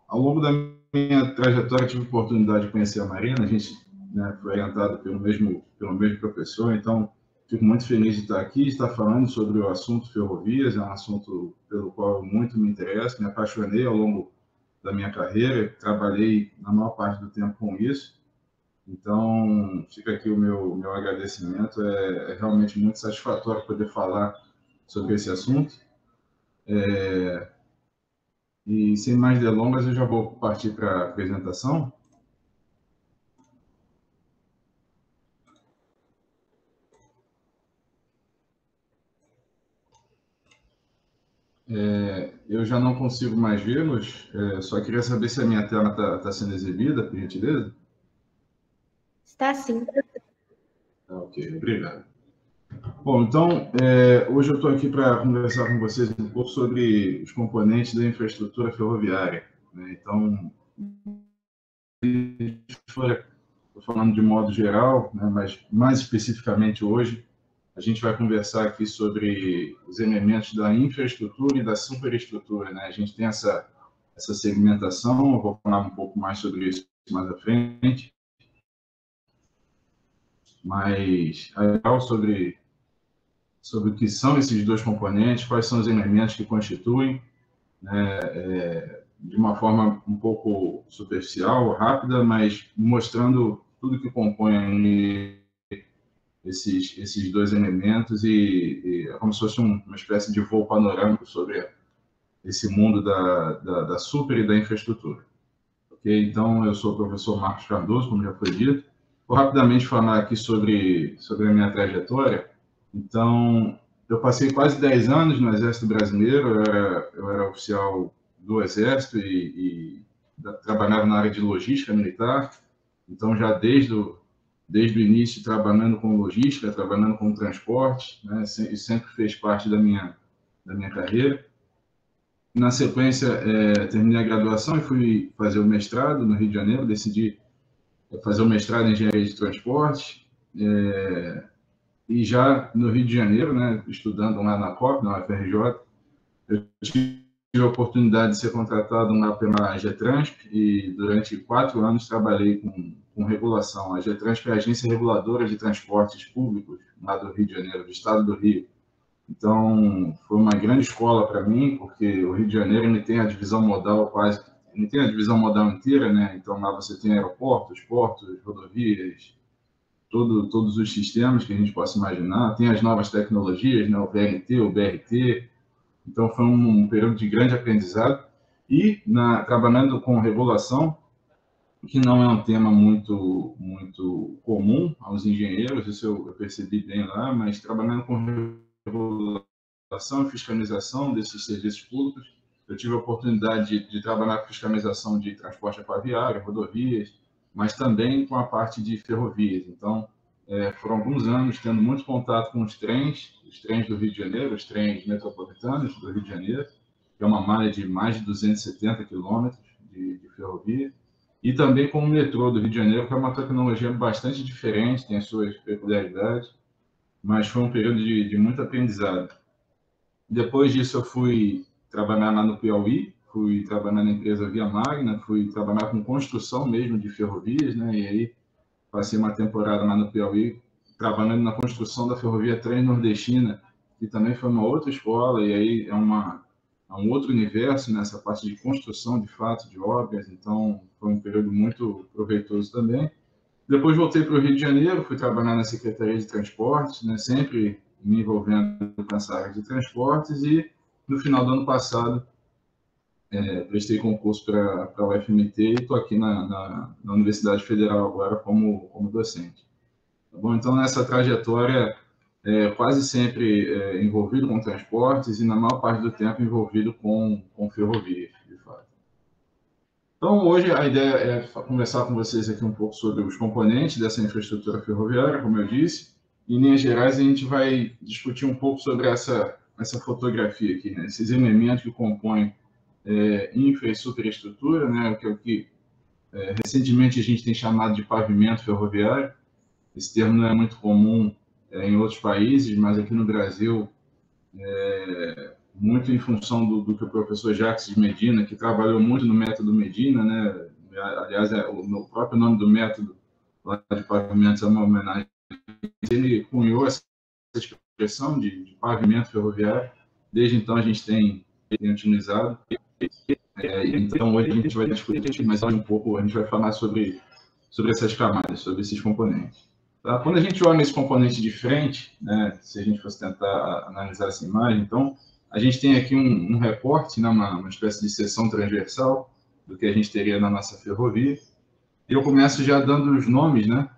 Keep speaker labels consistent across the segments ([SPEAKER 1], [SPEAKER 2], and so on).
[SPEAKER 1] Ao longo da minha trajetória, tive a oportunidade de conhecer a Marina. A gente, né, foi orientado pelo mesmo professor, então fico muito feliz de estar aqui, de estar falando sobre o assunto ferrovias. É um assunto pelo qual eu muito me interesso, me apaixonei ao longo da minha carreira, trabalhei na maior parte do tempo com isso. Então, fica aqui o meu agradecimento. É realmente muito satisfatório poder falar sobre esse assunto. E, sem mais delongas, eu já vou partir para a apresentação. Eu já não consigo mais vê-los, só queria saber se a minha tela está sendo exibida, por gentileza.
[SPEAKER 2] Está sim.
[SPEAKER 1] Ok, obrigado. Bom, então, hoje eu estou aqui para conversar com vocês um pouco sobre os componentes da infraestrutura ferroviária, né? Então, estou falando de modo geral, né, mas mais especificamente hoje, a gente vai conversar aqui sobre os elementos da infraestrutura e da superestrutura, né? A gente tem essa segmentação, eu vou falar um pouco mais sobre isso mais à frente, mas sobre o que são esses dois componentes, quais são os elementos que constituem, né, de uma forma um pouco superficial, rápida, mas mostrando tudo que compõe esses dois elementos e é como se fosse uma espécie de voo panorâmico sobre esse mundo da super e da infraestrutura. Okay? Então, eu sou o professor Marcos Cardoso, como já foi dito. Vou rapidamente falar aqui sobre a minha trajetória. Então, eu passei quase 10 anos no Exército Brasileiro, eu era oficial do Exército e trabalhava na área de logística militar. Então, já desde o início, trabalhando com logística, trabalhando com transporte, né? Isso sempre fez parte da minha carreira. Na sequência, terminei a graduação e fui fazer o mestrado no Rio de Janeiro. Decidi fazer o mestrado em engenharia de transporte. E já no Rio de Janeiro, né, estudando lá na COP, na UFRJ, eu tive a oportunidade de ser contratado lá pela Getransp e durante 4 anos trabalhei com regulação. A Getransp é a Agência Reguladora de Transportes Públicos lá do Rio de Janeiro, do estado do Rio. Então, foi uma grande escola para mim, porque o Rio de Janeiro ele tem a divisão modal ele tem a divisão modal inteira, né? Então, lá você tem aeroportos, portos, rodovias, todos os sistemas que a gente possa imaginar. Tem as novas tecnologias, né? O VLT, o BRT. Então, foi um período de grande aprendizado. E, trabalhando com regulação, que não é um tema muito comum aos engenheiros, isso eu percebi bem lá, mas trabalhando com regulação e fiscalização desses serviços públicos, eu tive a oportunidade de trabalhar com fiscalização de transporte aquaviário, rodovias, mas também com a parte de ferrovias. Então, foram alguns anos tendo muito contato com os trens do Rio de Janeiro, os trens metropolitanos do Rio de Janeiro, que é uma malha de mais de 270 quilômetros de ferrovia, e também com o metrô do Rio de Janeiro, que é uma tecnologia bastante diferente, tem as suas peculiaridades, mas foi um período de muito aprendizado. Depois disso, eu fui trabalhar lá no Piauí, fui trabalhar na empresa Via Magna, fui trabalhar com construção mesmo de ferrovias, né? E aí passei uma temporada lá no Piauí, trabalhando na construção da ferrovia Transnordestina, que também foi uma outra escola, e aí é um outro universo nessa parte de construção, de fato, de obras, então foi um período muito proveitoso também. Depois voltei para o Rio de Janeiro, fui trabalhar na Secretaria de Transportes, né, sempre me envolvendo com essa área de transportes, e no final do ano passado prestei concurso para a UFMT e estou aqui na Universidade Federal agora como docente. Tá bom? Então, nessa trajetória, quase sempre envolvido com transportes e, na maior parte do tempo, envolvido com ferrovias, de fato. Então, hoje a ideia é conversar com vocês aqui um pouco sobre os componentes dessa infraestrutura ferroviária, como eu disse. Em linhas gerais, a gente vai discutir um pouco sobre essa fotografia aqui, né? Esses elementos que compõem infra e superestrutura, né? Que é o que recentemente a gente tem chamado de pavimento ferroviário. Esse termo não é muito comum em outros países, mas aqui no Brasil muito em função do que o professor Jacques de Medina, que trabalhou muito no método Medina, né? Aliás, o próprio nome do método lá de pavimentos é uma homenagem. Ele cunhou essa expressão de pavimento ferroviário. Desde então, a gente tem utilizado. Então, hoje a gente vai discutir mais um pouco, a gente vai falar sobre essas camadas, sobre esses componentes. Tá? Quando a gente olha esse componente de frente, né, se a gente fosse tentar analisar essa imagem, então, a gente tem aqui um recorte, né, uma espécie de seção transversal do que a gente teria na nossa ferrovia. E eu começo já dando os nomes, né?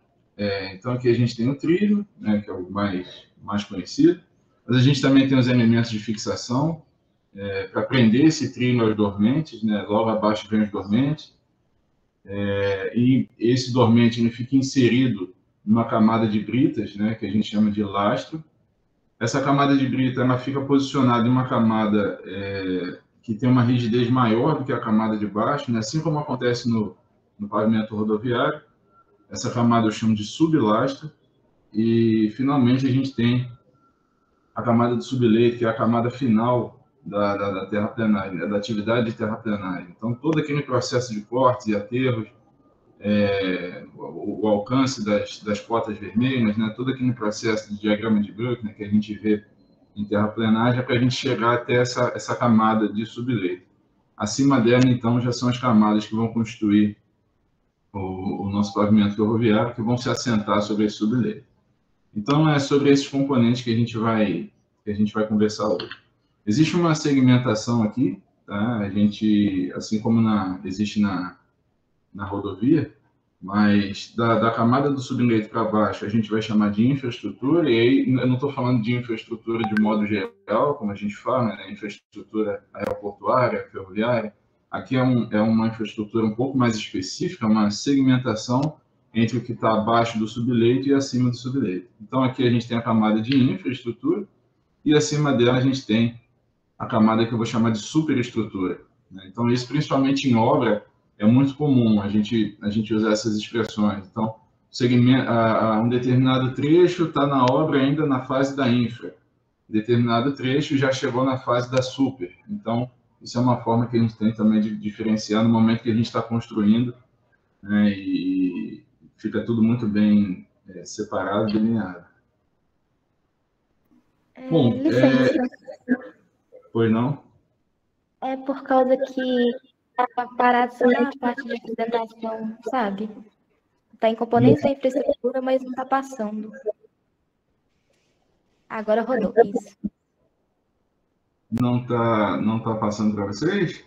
[SPEAKER 1] Então, aqui a gente tem o trilho, né, que é o mais conhecido, mas a gente também tem os elementos de fixação, para prender esse trilho aos dormentes, né? Logo abaixo vem os dormentes, e esse dormente ele fica inserido numa camada de britas, né, que a gente chama de lastro. Essa camada de brita ela fica posicionada em uma camada que tem uma rigidez maior do que a camada de baixo, né? Assim como acontece no pavimento rodoviário. Essa camada eu chamo de sublastro. E, finalmente, a gente tem a camada de subleito, que é a camada final da terraplenagem, da atividade de terraplenagem. Então, todo aquele processo de cortes e aterros, o alcance das cotas vermelhas, né, todo aquele processo de diagrama de Bruckner que a gente vê em terraplenagem é para a gente chegar até essa camada de subleito. Acima dela, então, já são as camadas que vão constituir o nosso pavimento ferroviário, que vão se assentar sobre esse subleito. Então, é sobre esses componentes que a gente vai conversar hoje. Existe uma segmentação aqui, tá? A gente, assim como existe na rodovia, mas da camada do subleito para baixo a gente vai chamar de infraestrutura, e aí eu não estou falando de infraestrutura de modo geral, como a gente fala, né? Infraestrutura aeroportuária, ferroviária. Aqui é uma infraestrutura um pouco mais específica, uma segmentação entre o que está abaixo do subleito e acima do subleito. Então, aqui a gente tem a camada de infraestrutura e acima dela a gente tem a camada que eu vou chamar de superestrutura. Então, isso principalmente em obra é muito comum a gente usar essas expressões. Então, um determinado trecho está na obra ainda na fase da infra. Determinado trecho já chegou na fase da super. Então, isso é uma forma que a gente tem também de diferenciar no momento que a gente está construindo, né, e fica tudo muito bem separado, delineado. Bom,
[SPEAKER 2] licença.
[SPEAKER 1] Pois não?
[SPEAKER 2] É por causa que estava parado só na parte de apresentação, sabe? Está em componentes da infraestrutura, mas não está passando. Agora rodou, isso.
[SPEAKER 1] Não tá passando para vocês?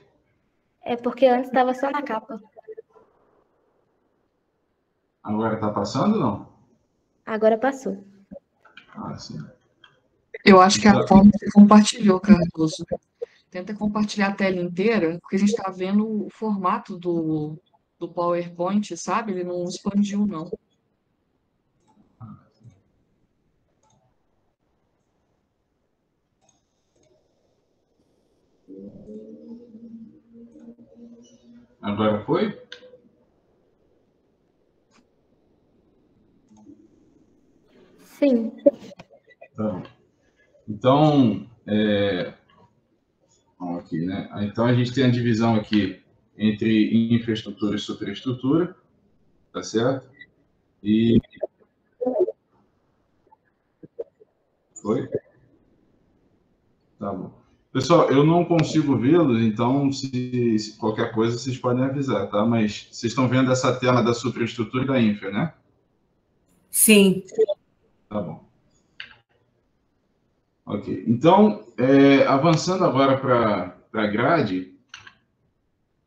[SPEAKER 2] É porque antes estava só na capa.
[SPEAKER 1] Agora está passando ou não?
[SPEAKER 2] Agora passou.
[SPEAKER 1] Ah, sim.
[SPEAKER 3] Eu acho que a forma que você compartilhou, Cardoso. Tenta compartilhar a tela inteira, porque a gente está vendo o formato do PowerPoint, sabe? Ele não expandiu, não.
[SPEAKER 1] Agora foi?
[SPEAKER 2] Sim.
[SPEAKER 1] Tá bom. Então, vamos aqui, né? Então, a gente tem a divisão aqui entre infraestrutura e superestrutura, tá certo? E... Foi? Tá bom. Pessoal, eu não consigo vê-los, então, se qualquer coisa, vocês podem avisar, tá? Mas vocês estão vendo essa tela da superestrutura e da infra, né?
[SPEAKER 4] Sim.
[SPEAKER 1] Tá bom. Ok. Então, avançando agora para a grade,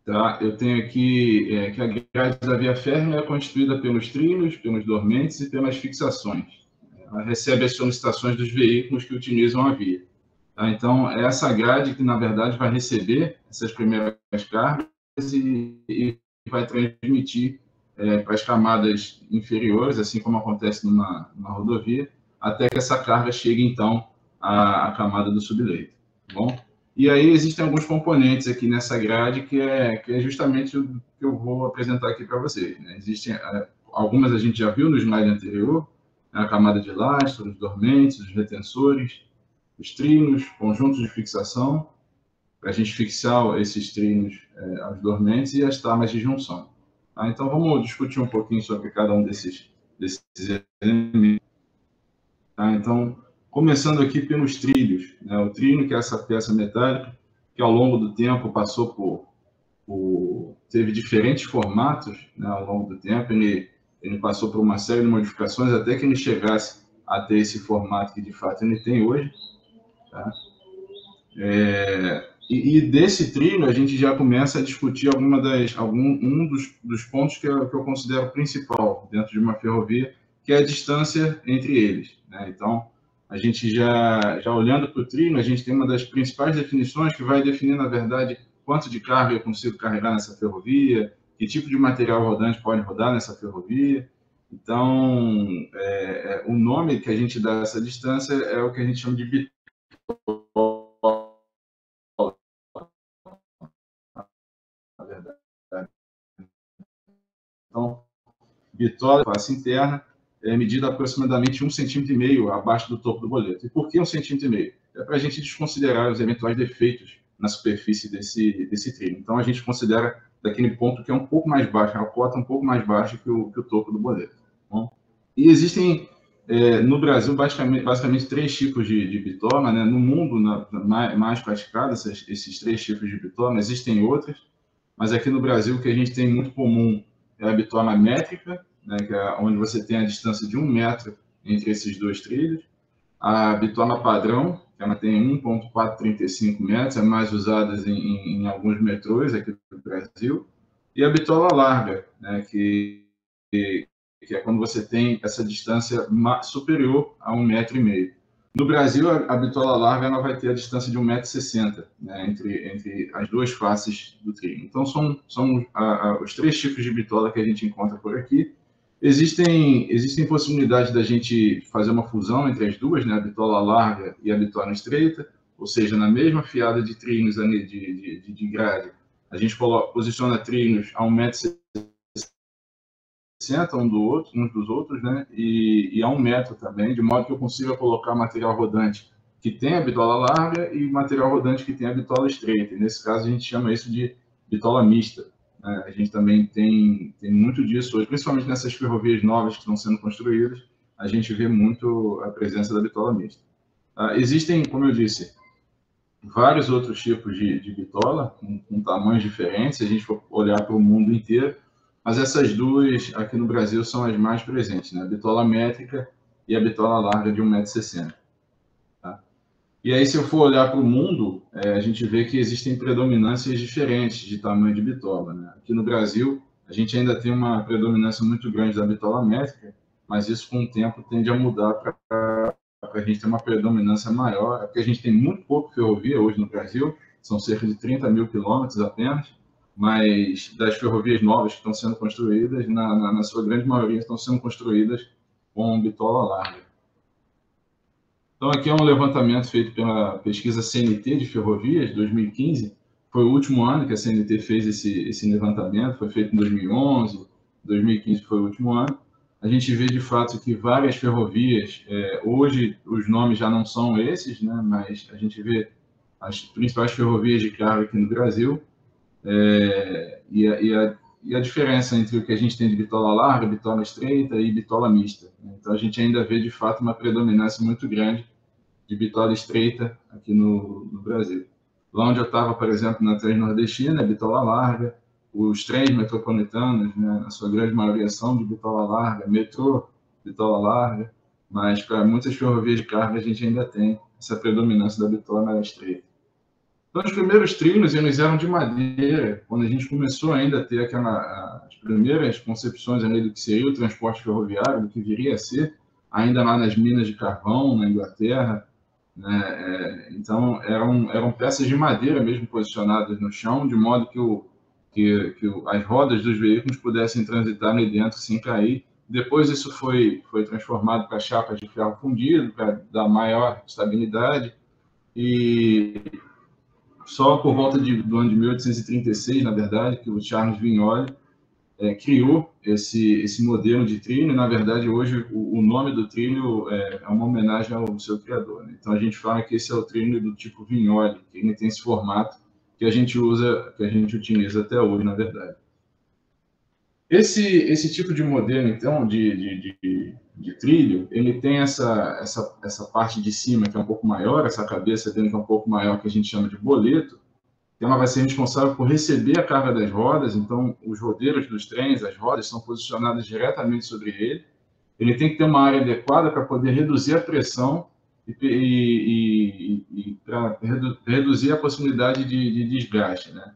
[SPEAKER 1] tá? Eu tenho aqui que a grade da via férrea é constituída pelos trilhos, pelos dormentes e pelas fixações. Ela recebe as solicitações dos veículos que utilizam a via. Tá? Então, é essa grade que, na verdade, vai receber essas primeiras cargas e vai transmitir para as camadas inferiores, assim como acontece numa rodovia, até que essa carga chegue, então, à camada do subleito. Tá bom? E aí existem alguns componentes aqui nessa grade que é justamente o que eu vou apresentar aqui para vocês. Né? Existem algumas a gente já viu no slide anterior, a camada de lastro, os dormentes, os retensores, os trinos, conjuntos de fixação, para a gente fixar esses trinos aos dormentes, e as tábuas de junção. Tá? Então, vamos discutir um pouquinho sobre cada um desses elementos. Tá? Então, começando aqui pelos trilhos, né? O trino, que é essa peça metálica, que ao longo do tempo passou teve diferentes formatos, né? Ao longo do tempo, ele passou por uma série de modificações até que ele chegasse a ter esse formato que de fato ele tem hoje. Tá? E desse trino a gente já começa a discutir um dos pontos que eu considero principal dentro de uma ferrovia, que é a distância entre eles. Né? Então, a gente já olhando para o trino, a gente tem uma das principais definições que vai definir, na verdade, quanto de carga eu consigo carregar nessa ferrovia, que tipo de material rodante pode rodar nessa ferrovia. Então, o nome que a gente dá a essa distância é o que a gente chama de bitola, na verdade. Então, bitola, face interna, é medida aproximadamente 1,5 cm abaixo do topo do boleto. E por que 1,5 cm? É para a gente desconsiderar os eventuais defeitos na superfície desse trino. Então, a gente considera daquele ponto que é um pouco mais baixo, a cota um pouco mais baixa que o topo do boleto. Bom? E existem, no Brasil, basicamente 3 tipos de bitola. Né? No mundo, mais praticados, esses 3 tipos de bitola. Existem outras, mas aqui no Brasil, o que a gente tem muito comum é a bitola métrica, né, que é onde você tem a distância de 1 metro entre esses 2 trilhos. A bitola padrão, que ela tem 1,435 metros, é mais usada em alguns metrôs aqui no Brasil. E a bitola larga, né, que é quando você tem essa distância superior a 1,5 metro. No Brasil, a bitola larga ela vai ter a distância de 1,60 m, né, entre as 2 faces do trino. Então, são os 3 tipos de bitola que a gente encontra por aqui. Existem possibilidades da gente fazer uma fusão entre as duas, né, a bitola larga e a bitola estreita, ou seja, na mesma fiada de trinos de grade, a gente posiciona trinos a 1,60 m uns dos outros, né, e a 1 metro também, de modo que eu consiga colocar material rodante que tem a bitola larga e material rodante que tem a bitola estreita. E nesse caso, a gente chama isso de bitola mista. A gente também tem muito disso hoje, principalmente nessas ferrovias novas que estão sendo construídas, a gente vê muito a presença da bitola mista. Existem, como eu disse, vários outros tipos de bitola, com tamanhos diferentes, se a gente for olhar para o mundo inteiro, mas essas duas aqui no Brasil são as mais presentes, né? A bitola métrica e a bitola larga de 1,60 m. Tá? E aí, se eu for olhar para o mundo, a gente vê que existem predominâncias diferentes de tamanho de bitola. Né? Aqui no Brasil, a gente ainda tem uma predominância muito grande da bitola métrica, mas isso com o tempo tende a mudar para a gente ter uma predominância maior, porque a gente tem muito pouco ferrovia hoje no Brasil, são cerca de 30 mil quilômetros apenas, mas das ferrovias novas que estão sendo construídas, na sua grande maioria, estão sendo construídas com bitola larga. Então, aqui é um levantamento feito pela pesquisa CNT de ferrovias, 2015. Foi o último ano que a CNT fez esse levantamento, foi feito em 2011, 2015 foi o último ano. A gente vê, de fato, que várias ferrovias, hoje os nomes já não são esses, né, mas a gente vê as principais ferrovias de carga aqui no Brasil, e a diferença entre o que a gente tem de bitola larga, bitola estreita e bitola mista. Então, a gente ainda vê, de fato, uma predominância muito grande de bitola estreita aqui no Brasil. Lá onde eu estava, por exemplo, na Transnordestina, é bitola larga. Os trens metropolitanos, né, na sua grande maioria, são de bitola larga. Metrô, bitola larga. Mas, para muitas ferrovias de carga, a gente ainda tem essa predominância da bitola estreita. Então, os primeiros trinos eles eram de madeira, quando a gente começou ainda a ter as primeiras concepções ali do que seria o transporte ferroviário, do que viria a ser, ainda lá nas minas de carvão, na Inglaterra. Né? Então, eram peças de madeira mesmo posicionadas no chão, de modo que as rodas dos veículos pudessem transitar ali dentro sem cair. Depois isso foi transformado para chapas de ferro fundido, para dar maior estabilidade, e só por volta do ano de 1836, na verdade, que o Charles Vignoli criou esse modelo de trilho. Na verdade, hoje, o nome do trilho é uma homenagem ao seu criador, né? Então, a gente fala que esse é o trilho do tipo Vignoli, que ele tem esse formato que a gente utiliza até hoje, na verdade. Esse tipo de modelo, então, de trilho, ele tem essa parte de cima que é um pouco maior, essa cabeça dele que é um pouco maior, que a gente chama de boleto, que ela vai ser responsável por receber a carga das rodas. Então, os rodeiros dos trens, as rodas, são posicionadas diretamente sobre ele. Ele tem que ter uma área adequada para poder reduzir a pressão e para reduzir a possibilidade de desgaste, né?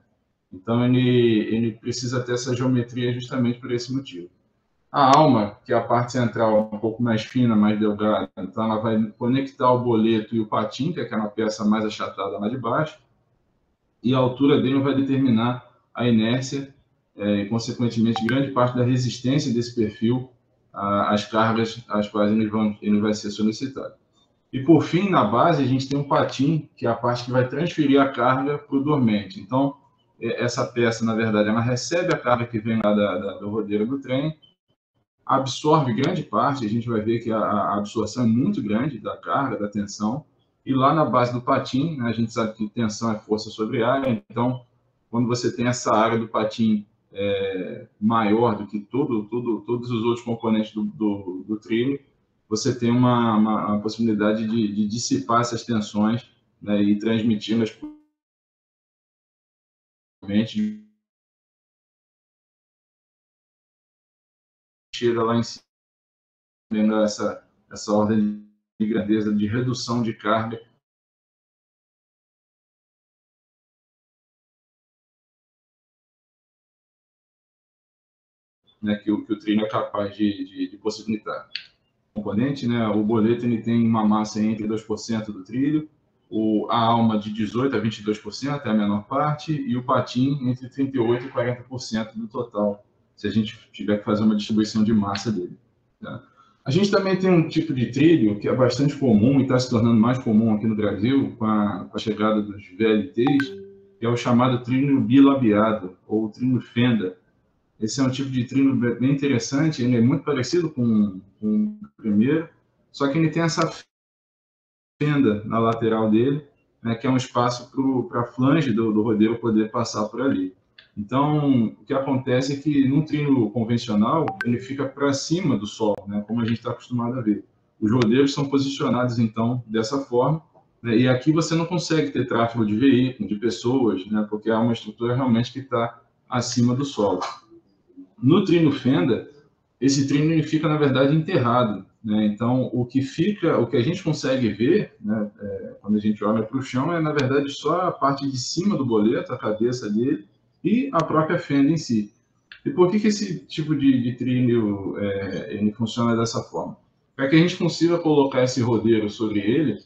[SPEAKER 1] Então, ele precisa ter essa geometria justamente por esse motivo. A alma, que é a parte central um pouco mais fina, mais delgada, então ela vai conectar o boleto e o patim, que é aquela peça mais achatada lá de baixo, e a altura dele vai determinar a inércia e, consequentemente, grande parte da resistência desse perfil às cargas às quais ele vai ser solicitado. E, por fim, na base, a gente tem um patim, que é a parte que vai transferir a carga para o dormente. Então, essa peça, na verdade, ela recebe a carga que vem lá do rodeiro do trem, absorve grande parte, a gente vai ver que a absorção é muito grande da carga, da tensão, e lá na base do patim, né, a gente sabe que tensão é força sobre área, então, quando você tem essa área do patim maior do que todos os outros componentes do trilho, você tem uma possibilidade de dissipar essas tensões, né, e transmiti-las chega lá em cima, vendo essa ordem de grandeza de redução de carga. Né, que o trilho é capaz de possibilitar. O componente, né, o boleto, ele tem uma massa entre 2% do trilho, a alma de 18% a 22% é a menor parte, e o patim entre 38% e 40% do total, se a gente tiver que fazer uma distribuição de massa dele. Tá? A gente também tem um tipo de trilho que é bastante comum e está se tornando mais comum aqui no Brasil, com a chegada dos VLTs, que é o chamado trilho bilabiado, ou trilho fenda. Esse é um tipo de trilho bem interessante, ele é muito parecido com o primeiro, só que ele tem essa fenda na lateral dele, né, que é um espaço para a flange do rodeiro poder passar por ali. Então, o que acontece é que num trilho convencional, ele fica para cima do solo, né, como a gente está acostumado a ver. Os rodeiros são posicionados, então, dessa forma, né, e aqui você não consegue ter tráfego de veículos, de pessoas, né, porque há uma estrutura realmente que está acima do solo. No trilho fenda, esse trilho ele fica, na verdade, enterrado, né? Então, o que a gente consegue ver, né, quando a gente olha para o chão, é, na verdade, só a parte de cima do boleto, a cabeça dele, e a própria fenda em si. E por que esse tipo de trilho ele funciona dessa forma? Para que a gente consiga colocar esse rodeiro sobre ele,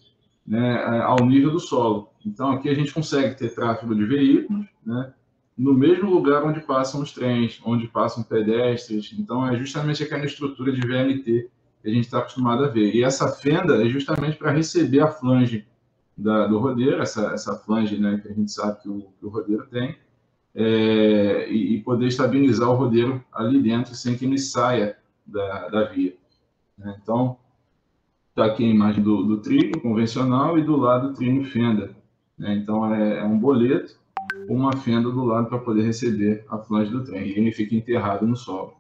[SPEAKER 1] né, ao nível do solo. Então, aqui a gente consegue ter tráfego de veículos, né, no mesmo lugar onde passam os trens, onde passam pedestres. Então, é justamente aquela estrutura de VLT que a gente está acostumado a ver. E essa fenda é justamente para receber a flange do rodeiro, essa flange, né, que a gente sabe que o rodeiro tem, e poder estabilizar o rodeiro ali dentro sem que ele saia da via. Então, está aqui a imagem do trilho convencional e do lado o trilho fenda. Então, é um boleto com uma fenda do lado para poder receber a flange do trem. E ele fica enterrado no solo.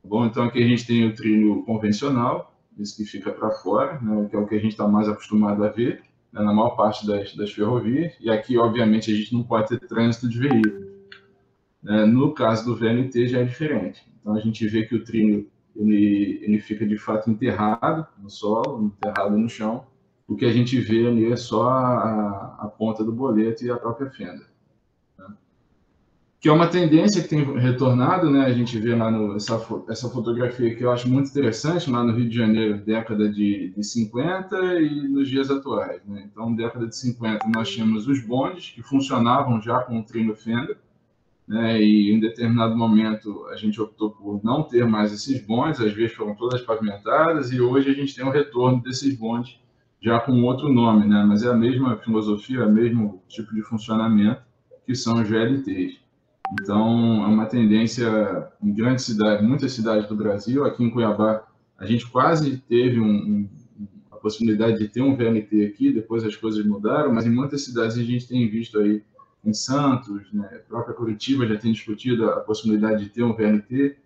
[SPEAKER 1] Bom, então aqui a gente tem o trilho convencional, esse que fica para fora, né, que é o que a gente está mais acostumado a ver, né, na maior parte das ferrovias. E aqui, obviamente, a gente não pode ter trânsito de veículos. No caso do VLT já é diferente. Então a gente vê que o trilho ele fica de fato enterrado no solo, enterrado no chão. O que a gente vê ali é só a ponta do boleto e a própria fenda. Que é uma tendência que tem retornado, né? A gente vê lá essa fotografia que eu acho muito interessante, lá no Rio de Janeiro, década de 50 e nos dias atuais, né? Então, década de 50, nós tínhamos os bondes, que funcionavam já com o trilho fenda, né? E em determinado momento a gente optou por não ter mais esses bondes, as vias foram todas pavimentadas, e hoje a gente tem o retorno desses bondes já com outro nome, né? Mas é a mesma filosofia, é o mesmo tipo de funcionamento, que são os VLTs. Então, é uma tendência em grandes cidades, muitas cidades do Brasil. Aqui em Cuiabá, a gente quase teve a possibilidade de ter um VLT aqui, depois as coisas mudaram, mas em muitas cidades a gente tem visto aí, em Santos, né, a própria Curitiba já tem discutido a possibilidade de ter um VLT.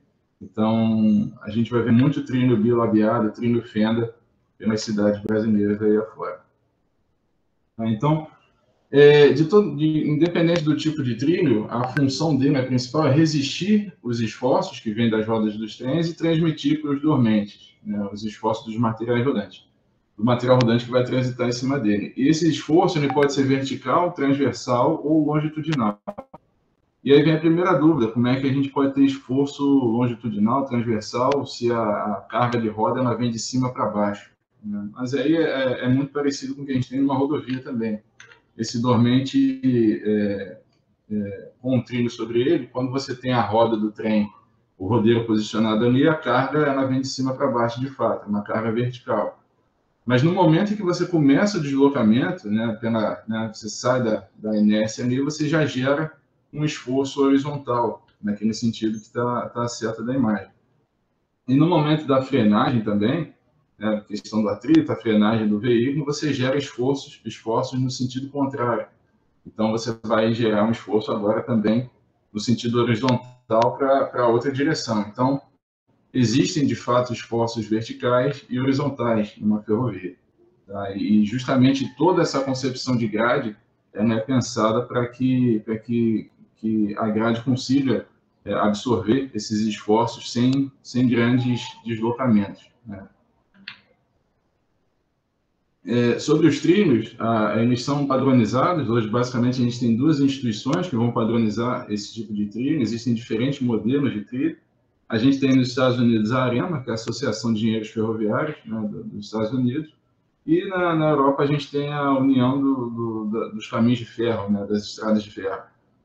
[SPEAKER 1] Então, a gente vai ver muito trino bilabiado, trino fenda pelas cidades brasileiras aí afora. Então, independente do tipo de trilho, a função dele, a principal, é resistir os esforços que vêm das rodas dos trens e transmitir para os dormentes, né, os esforços dos materiais rodantes, do material rodante que vai transitar em cima dele. E esse esforço ele pode ser vertical, transversal ou longitudinal. E aí vem a primeira dúvida, como é que a gente pode ter esforço longitudinal, transversal, se a carga de roda ela vem de cima para baixo, né? Mas aí é muito parecido com o que a gente tem numa rodovia também. Esse dormente com um trilho sobre ele, quando você tem a roda do trem, o rodeiro posicionado ali, a carga ela vem de cima para baixo de fato, é uma carga vertical. Mas no momento em que você começa o deslocamento, né, você sai da inércia ali, você já gera um esforço horizontal, naquele sentido que está a seta da imagem. E no momento da frenagem também, né, a questão do atrito, a frenagem do veículo, você gera esforços no sentido contrário. Então, você vai gerar um esforço agora também no sentido horizontal para outra direção. Então, existem, de fato, esforços verticais e horizontais numa ferrovia. Tá? E justamente toda essa concepção de grade é pensada para que a grade consiga absorver esses esforços sem grandes deslocamentos, né? Sobre os trilhos, eles são padronizados. Hoje, basicamente, a gente tem duas instituições que vão padronizar esse tipo de trilho. Existem diferentes modelos de trilho. A gente tem nos Estados Unidos a AREMA, que é a Associação de Engenheiros Ferroviários, né, dos Estados Unidos. E na Europa a gente tem a União dos Caminhos de Ferro, né, das Estradas de Ferro,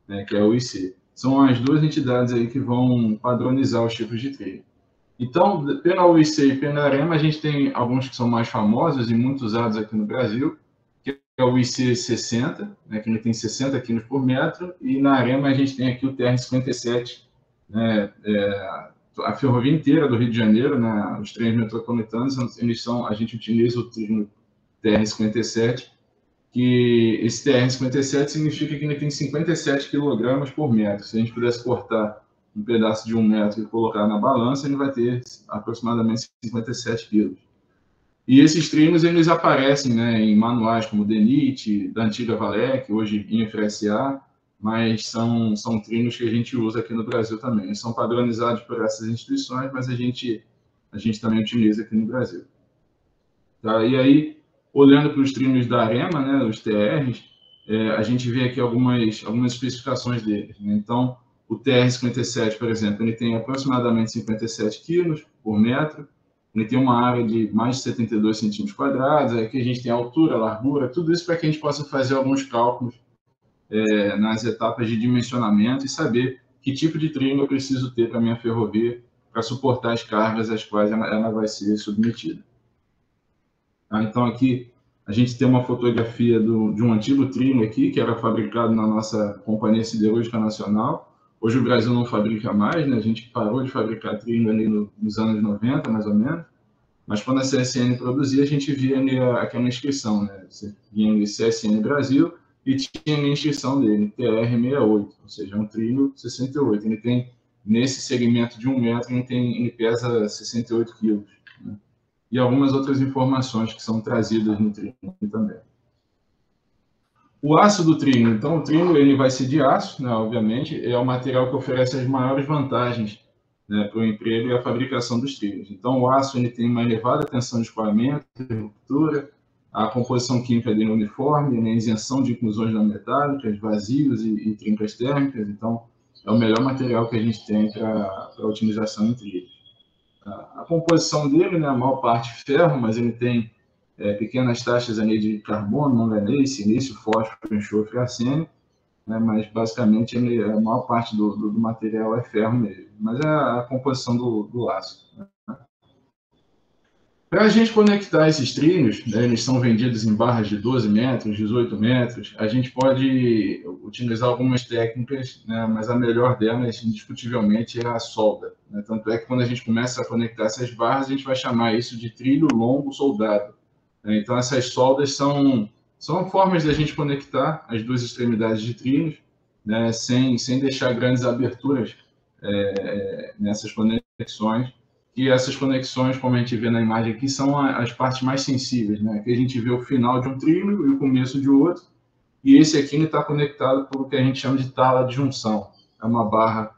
[SPEAKER 1] né, que é a UIC. São as duas entidades aí que vão padronizar os tipos de trilho. Então, pela UIC e pela AREMA, a gente tem alguns que são mais famosos e muito usados aqui no Brasil, que é o IC 60, né, que ele tem 60 km por metro, e na AREMA a gente tem aqui o TR-57, né, a ferrovia inteira do Rio de Janeiro, né, os trens metropolitanos, a gente utiliza o TR-57, que esse TR-57 significa que ele tem 57 kg por metro. Se a gente pudesse cortar um pedaço de 1 metro e colocar na balança, ele vai ter aproximadamente 57 quilos. E esses trilhos, eles aparecem, né, em manuais como o DENIT, da antiga Valec, hoje em FSA, mas são trilhos que a gente usa aqui no Brasil também. Eles são padronizados por essas instituições, mas a gente também utiliza aqui no Brasil. Tá? E aí, olhando para os trilhos da AREMA, né, os TRs, a gente vê aqui algumas especificações deles, né? Então, o TR-57, por exemplo, ele tem aproximadamente 57 quilos por metro, ele tem uma área de mais de 72 centímetros quadrados, aqui a gente tem a altura, a largura, tudo isso para que a gente possa fazer alguns cálculos nas etapas de dimensionamento e saber que tipo de trilho eu preciso ter para a minha ferrovia para suportar as cargas às quais ela vai ser submetida. Então, aqui a gente tem uma fotografia de um antigo trilho aqui, que era fabricado na nossa Companhia Siderúrgica Nacional. Hoje o Brasil não fabrica mais, né? A gente parou de fabricar trilho ali nos anos 90, mais ou menos. Mas quando a CSN produzia, a gente via ali aquela inscrição, né? Você vinha ali CSN Brasil e tinha a inscrição dele, TR-68, ou seja, um trilho 68. Ele tem, nesse segmento de 1 metro, ele pesa 68 quilos, né? E algumas outras informações que são trazidas no trilho também. O aço do trilho, então o trilho ele vai ser de aço, né, obviamente, é o material que oferece as maiores vantagens, né, para o emprego e a fabricação dos trilhos. Então o aço ele tem uma elevada tensão de escoamento, ruptura, a composição química dele é uniforme, né, isenção de inclusões não metálicas, vazios e trincas térmicas, então é o melhor material que a gente tem para a utilização em trilhos. A composição dele, né, a maior parte ferro, mas ele tem pequenas taxas ali de carbono, manganês, silício, fósforo, enxofre e arsênio, né, mas basicamente a maior parte do material é ferro mesmo, mas é a composição do aço, né. Para a gente conectar esses trilhos, né, eles são vendidos em barras de 12 metros, 18 metros, a gente pode utilizar algumas técnicas, né, mas a melhor delas, indiscutivelmente, é a solda. Né? Tanto é que quando a gente começa a conectar essas barras, a gente vai chamar isso de trilho longo soldado. Né? Então, essas soldas são formas de a gente conectar as duas extremidades de trilhos, né, sem deixar grandes aberturas nessas conexões. E essas conexões, como a gente vê na imagem aqui, são as partes mais sensíveis, né? Aqui a gente vê o final de um trilho e o começo de outro, e esse aqui está conectado por o que a gente chama de tala de junção. É uma barra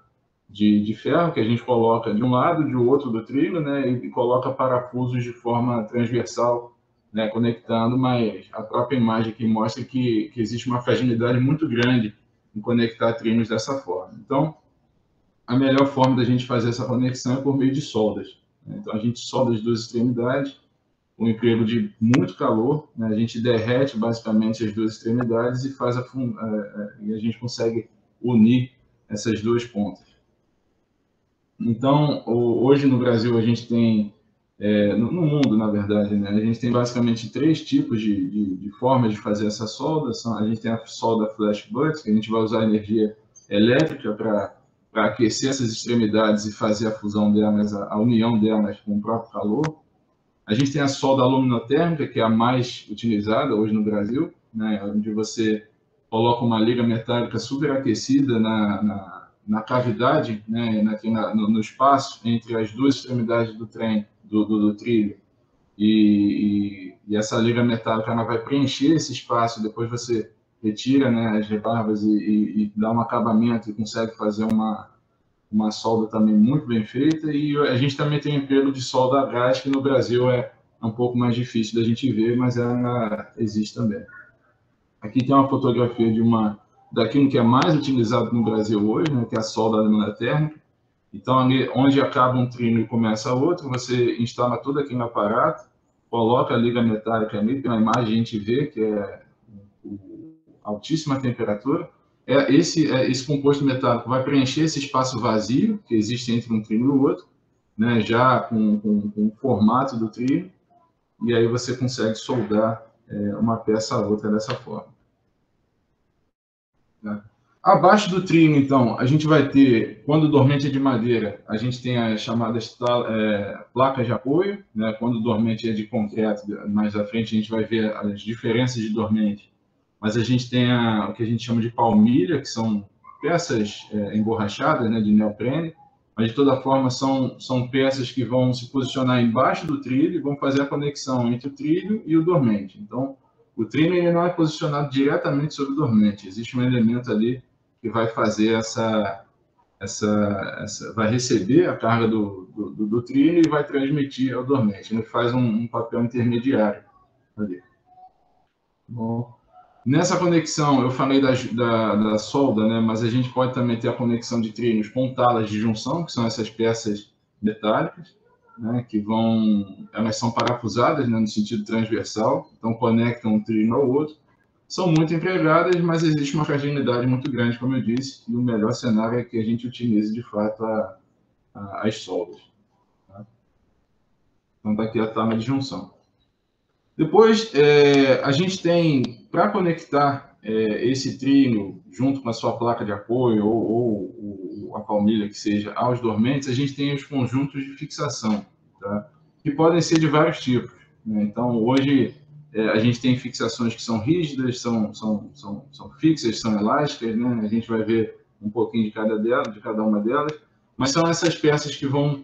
[SPEAKER 1] de ferro que a gente coloca de um lado, de outro do trilho, né? E coloca parafusos de forma transversal, né? Conectando, mas a própria imagem aqui mostra que existe uma fragilidade muito grande em conectar trilhos dessa forma. Então, a melhor forma da gente fazer essa conexão é por meio de soldas. Né? Então, a gente solda as duas extremidades, com um emprego de muito calor, né? A gente derrete basicamente as duas extremidades e e a gente consegue unir essas duas pontas. Então, hoje no Brasil, a gente tem, no mundo, na verdade, né? A gente tem basicamente 3 tipos de formas de fazer essa solda. A gente tem a solda flash butt, que a gente vai usar energia elétrica para aquecer essas extremidades e fazer a fusão delas, a união delas com o próprio calor. A gente tem a solda aluminotérmica, que é a mais utilizada hoje no Brasil, né, onde você coloca uma liga metálica superaquecida na cavidade, né, no espaço entre as duas extremidades do trem, do trilho, e essa liga metálica ela vai preencher esse espaço, depois você retira, né, as rebarbas e dá um acabamento e consegue fazer uma solda também muito bem feita. E a gente também tem emprego de solda a gás, que no Brasil é um pouco mais difícil da gente ver, mas ela existe também. Aqui tem uma fotografia daquilo que é mais utilizado no Brasil hoje, né, que é a solda aluminotérmica. Então, ali, onde acaba um trilho e começa outro, você instala tudo aqui no aparato, coloca a liga metálica ali, que na imagem a gente vê que é altíssima temperatura. Esse composto metálico vai preencher esse espaço vazio que existe entre um trilho e o outro, né, já com o formato do trilho, e aí você consegue soldar uma peça a outra dessa forma. Né? Abaixo do trilho, então, a gente vai ter, quando o dormente é de madeira, a gente tem as chamadas placas de apoio, né? Quando o dormente é de concreto, mais à frente a gente vai ver as diferenças de dormente. Mas a gente tem o que a gente chama de palmilha, que são peças emborrachadas, né, de neoprene, mas de toda forma são peças que vão se posicionar embaixo do trilho e vão fazer a conexão entre o trilho e o dormente. Então, o trilho ele não é posicionado diretamente sobre o dormente, existe um elemento ali que vai fazer vai receber a carga do trilho e vai transmitir ao dormente. Ele faz um papel intermediário ali. Bom. Nessa conexão, eu falei da solda, né? Mas a gente pode também ter a conexão de trilhos com talas de junção, que são essas peças metálicas, né? Elas são parafusadas, né, no sentido transversal, então conectam um trilho ao outro. São muito empregadas, mas existe uma fragilidade muito grande, como eu disse, e o melhor cenário é que a gente utilize, de fato, as soldas. Tá? Então, está aqui a tala de junção. Depois, a gente tem, para conectar esse trilho junto com a sua placa de apoio ou a palmilha que seja aos dormentes, a gente tem os conjuntos de fixação, tá? Que podem ser de vários tipos. Né? Então, hoje, a gente tem fixações que são rígidas, são fixas, são elásticas, né? A gente vai ver um pouquinho de cada uma delas, mas são essas peças que vão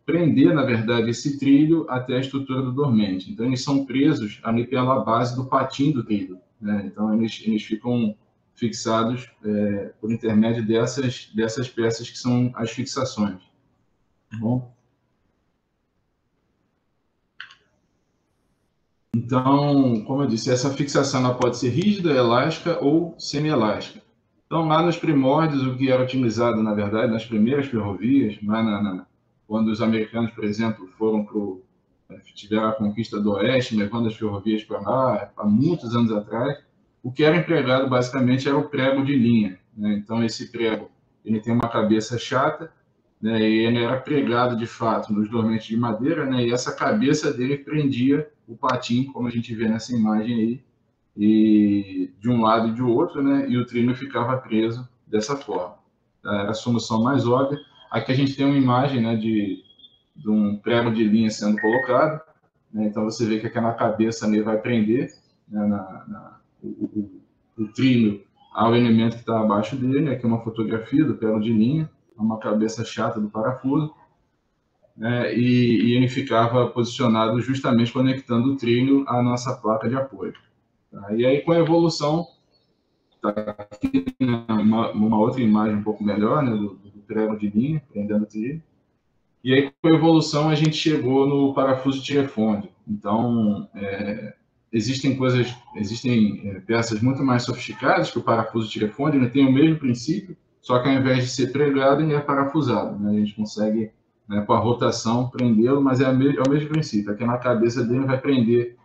[SPEAKER 1] prender, na verdade, esse trilho até a estrutura do dormente. Então, eles são presos ali pela base do patim do trilho. Né? Então, eles ficam fixados por intermédio dessas peças que são as fixações. Tá bom? Então, como eu disse, essa fixação ela pode ser rígida, elástica ou semi-elástica. Então, lá nos primórdios, o que era utilizado, na verdade, nas primeiras ferrovias, quando os americanos, por exemplo, tiveram a conquista do Oeste, levando as ferrovias para lá, há muitos anos atrás, o que era empregado, basicamente, era o prego de linha. Né? Então, esse prego ele tem uma cabeça chata, né, e ele era pregado, de fato, nos dormentes de madeira, né, e essa cabeça dele prendia o patim, como a gente vê nessa imagem aí, e de um lado e de outro, né, e o trino ficava preso dessa forma. Era a solução mais óbvia. Aqui a gente tem uma imagem, né, de um prego de linha sendo colocado, né, então você vê que aquela cabeça ali vai prender, né, o trino ao elemento que está abaixo dele. Aqui é uma fotografia do prego de linha, uma cabeça chata do parafuso, né, e ele ficava posicionado justamente conectando o trino à nossa placa de apoio. Tá? E aí, com a evolução, tá aqui uma outra imagem um pouco melhor, né, do prego de linha, prendendo o trino. E aí, com a evolução, a gente chegou no parafuso tirefonde. Então, existem peças muito mais sofisticadas que o parafuso tirefonde, né, tem o mesmo princípio, só que ao invés de ser pregado, ele é parafusado. Né? A gente consegue, né, com a rotação, prendê-lo, mas é o mesmo princípio. Aqui na cabeça dele vai prender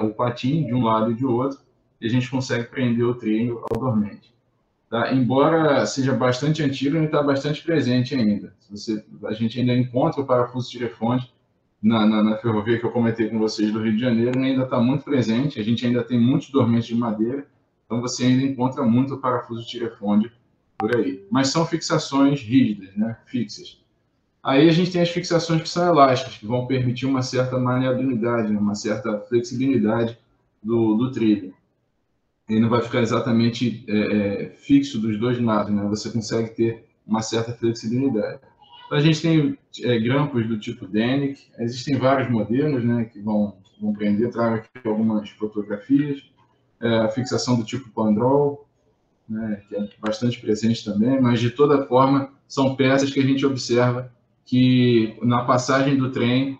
[SPEAKER 1] o patim de um lado e de outro, e a gente consegue prender o trino ao dormente. Tá? Embora seja bastante antigo, ele está bastante presente ainda. A gente ainda encontra o parafuso tirefonde na ferrovia que eu comentei com vocês do Rio de Janeiro, ainda está muito presente. A gente ainda tem muitos dormentes de madeira, então você ainda encontra muito o parafuso tirefonde por aí. Mas são fixações rígidas, né? Fixas. Aí a gente tem as fixações que são elásticas, que vão permitir uma certa maleabilidade, uma certa flexibilidade do trilho. Ele não vai ficar exatamente fixo dos dois lados, né? Você consegue ter uma certa flexibilidade. Então, a gente tem grampos do tipo Denick, existem vários modelos, né, que vão prender, trago aqui algumas fotografias, a fixação do tipo Pandrol, né, que é bastante presente também, mas de toda forma são peças que a gente observa que na passagem do trem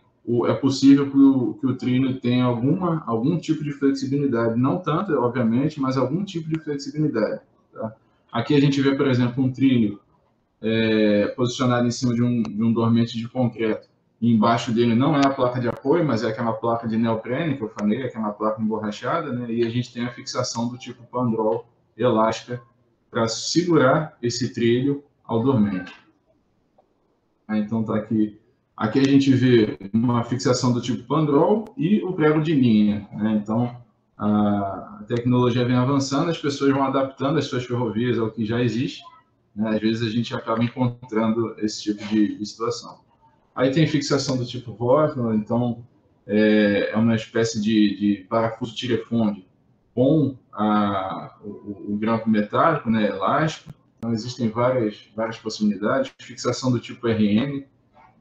[SPEAKER 1] é possível que o trino tenha algum tipo de flexibilidade, não tanto, obviamente, mas algum tipo de flexibilidade. Tá? Aqui a gente vê, por exemplo, um trilho posicionado em cima de um dormente de concreto. E embaixo dele não é a placa de apoio, mas é aquela placa de neoprene que eu falei, aquela placa emborrachada, né? E a gente tem a fixação do tipo Pandrol elástica para segurar esse trilho ao dormente. Então está aqui. Aqui a gente vê uma fixação do tipo Pandrol e o prego de linha. Né? Então, a tecnologia vem avançando, as pessoas vão adaptando as suas ferrovias ao que já existe. Né? Às vezes a gente acaba encontrando esse tipo de situação. Aí tem fixação do tipo Vortman, então é uma espécie de parafuso tirefonde com o grampo metálico, né, elástico. Então existem várias possibilidades. Fixação do tipo RM,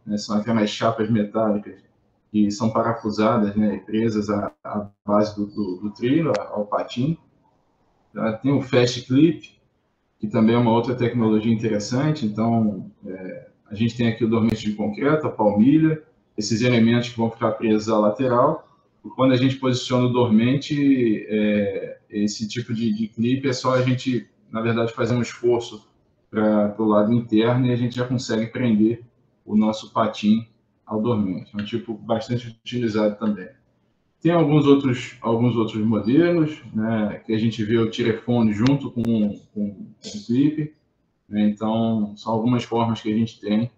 [SPEAKER 1] né, são aquelas chapas metálicas que são parafusadas, né, presas à base do trilho, ao patim. Tem o Fast Clip, que também é uma outra tecnologia interessante. Então, a gente tem aqui o dormente de concreto, a palmilha, esses elementos que vão ficar presos à lateral. E quando a gente posiciona o dormente, esse tipo de clipe é só a gente, na verdade, fazer um esforço para o lado interno e a gente já consegue prender o nosso patim ao dormente. É um tipo bastante utilizado também. Tem alguns outros modelos, né, que a gente vê o tirefone junto com o clipe. Né, então, são algumas formas que a gente tem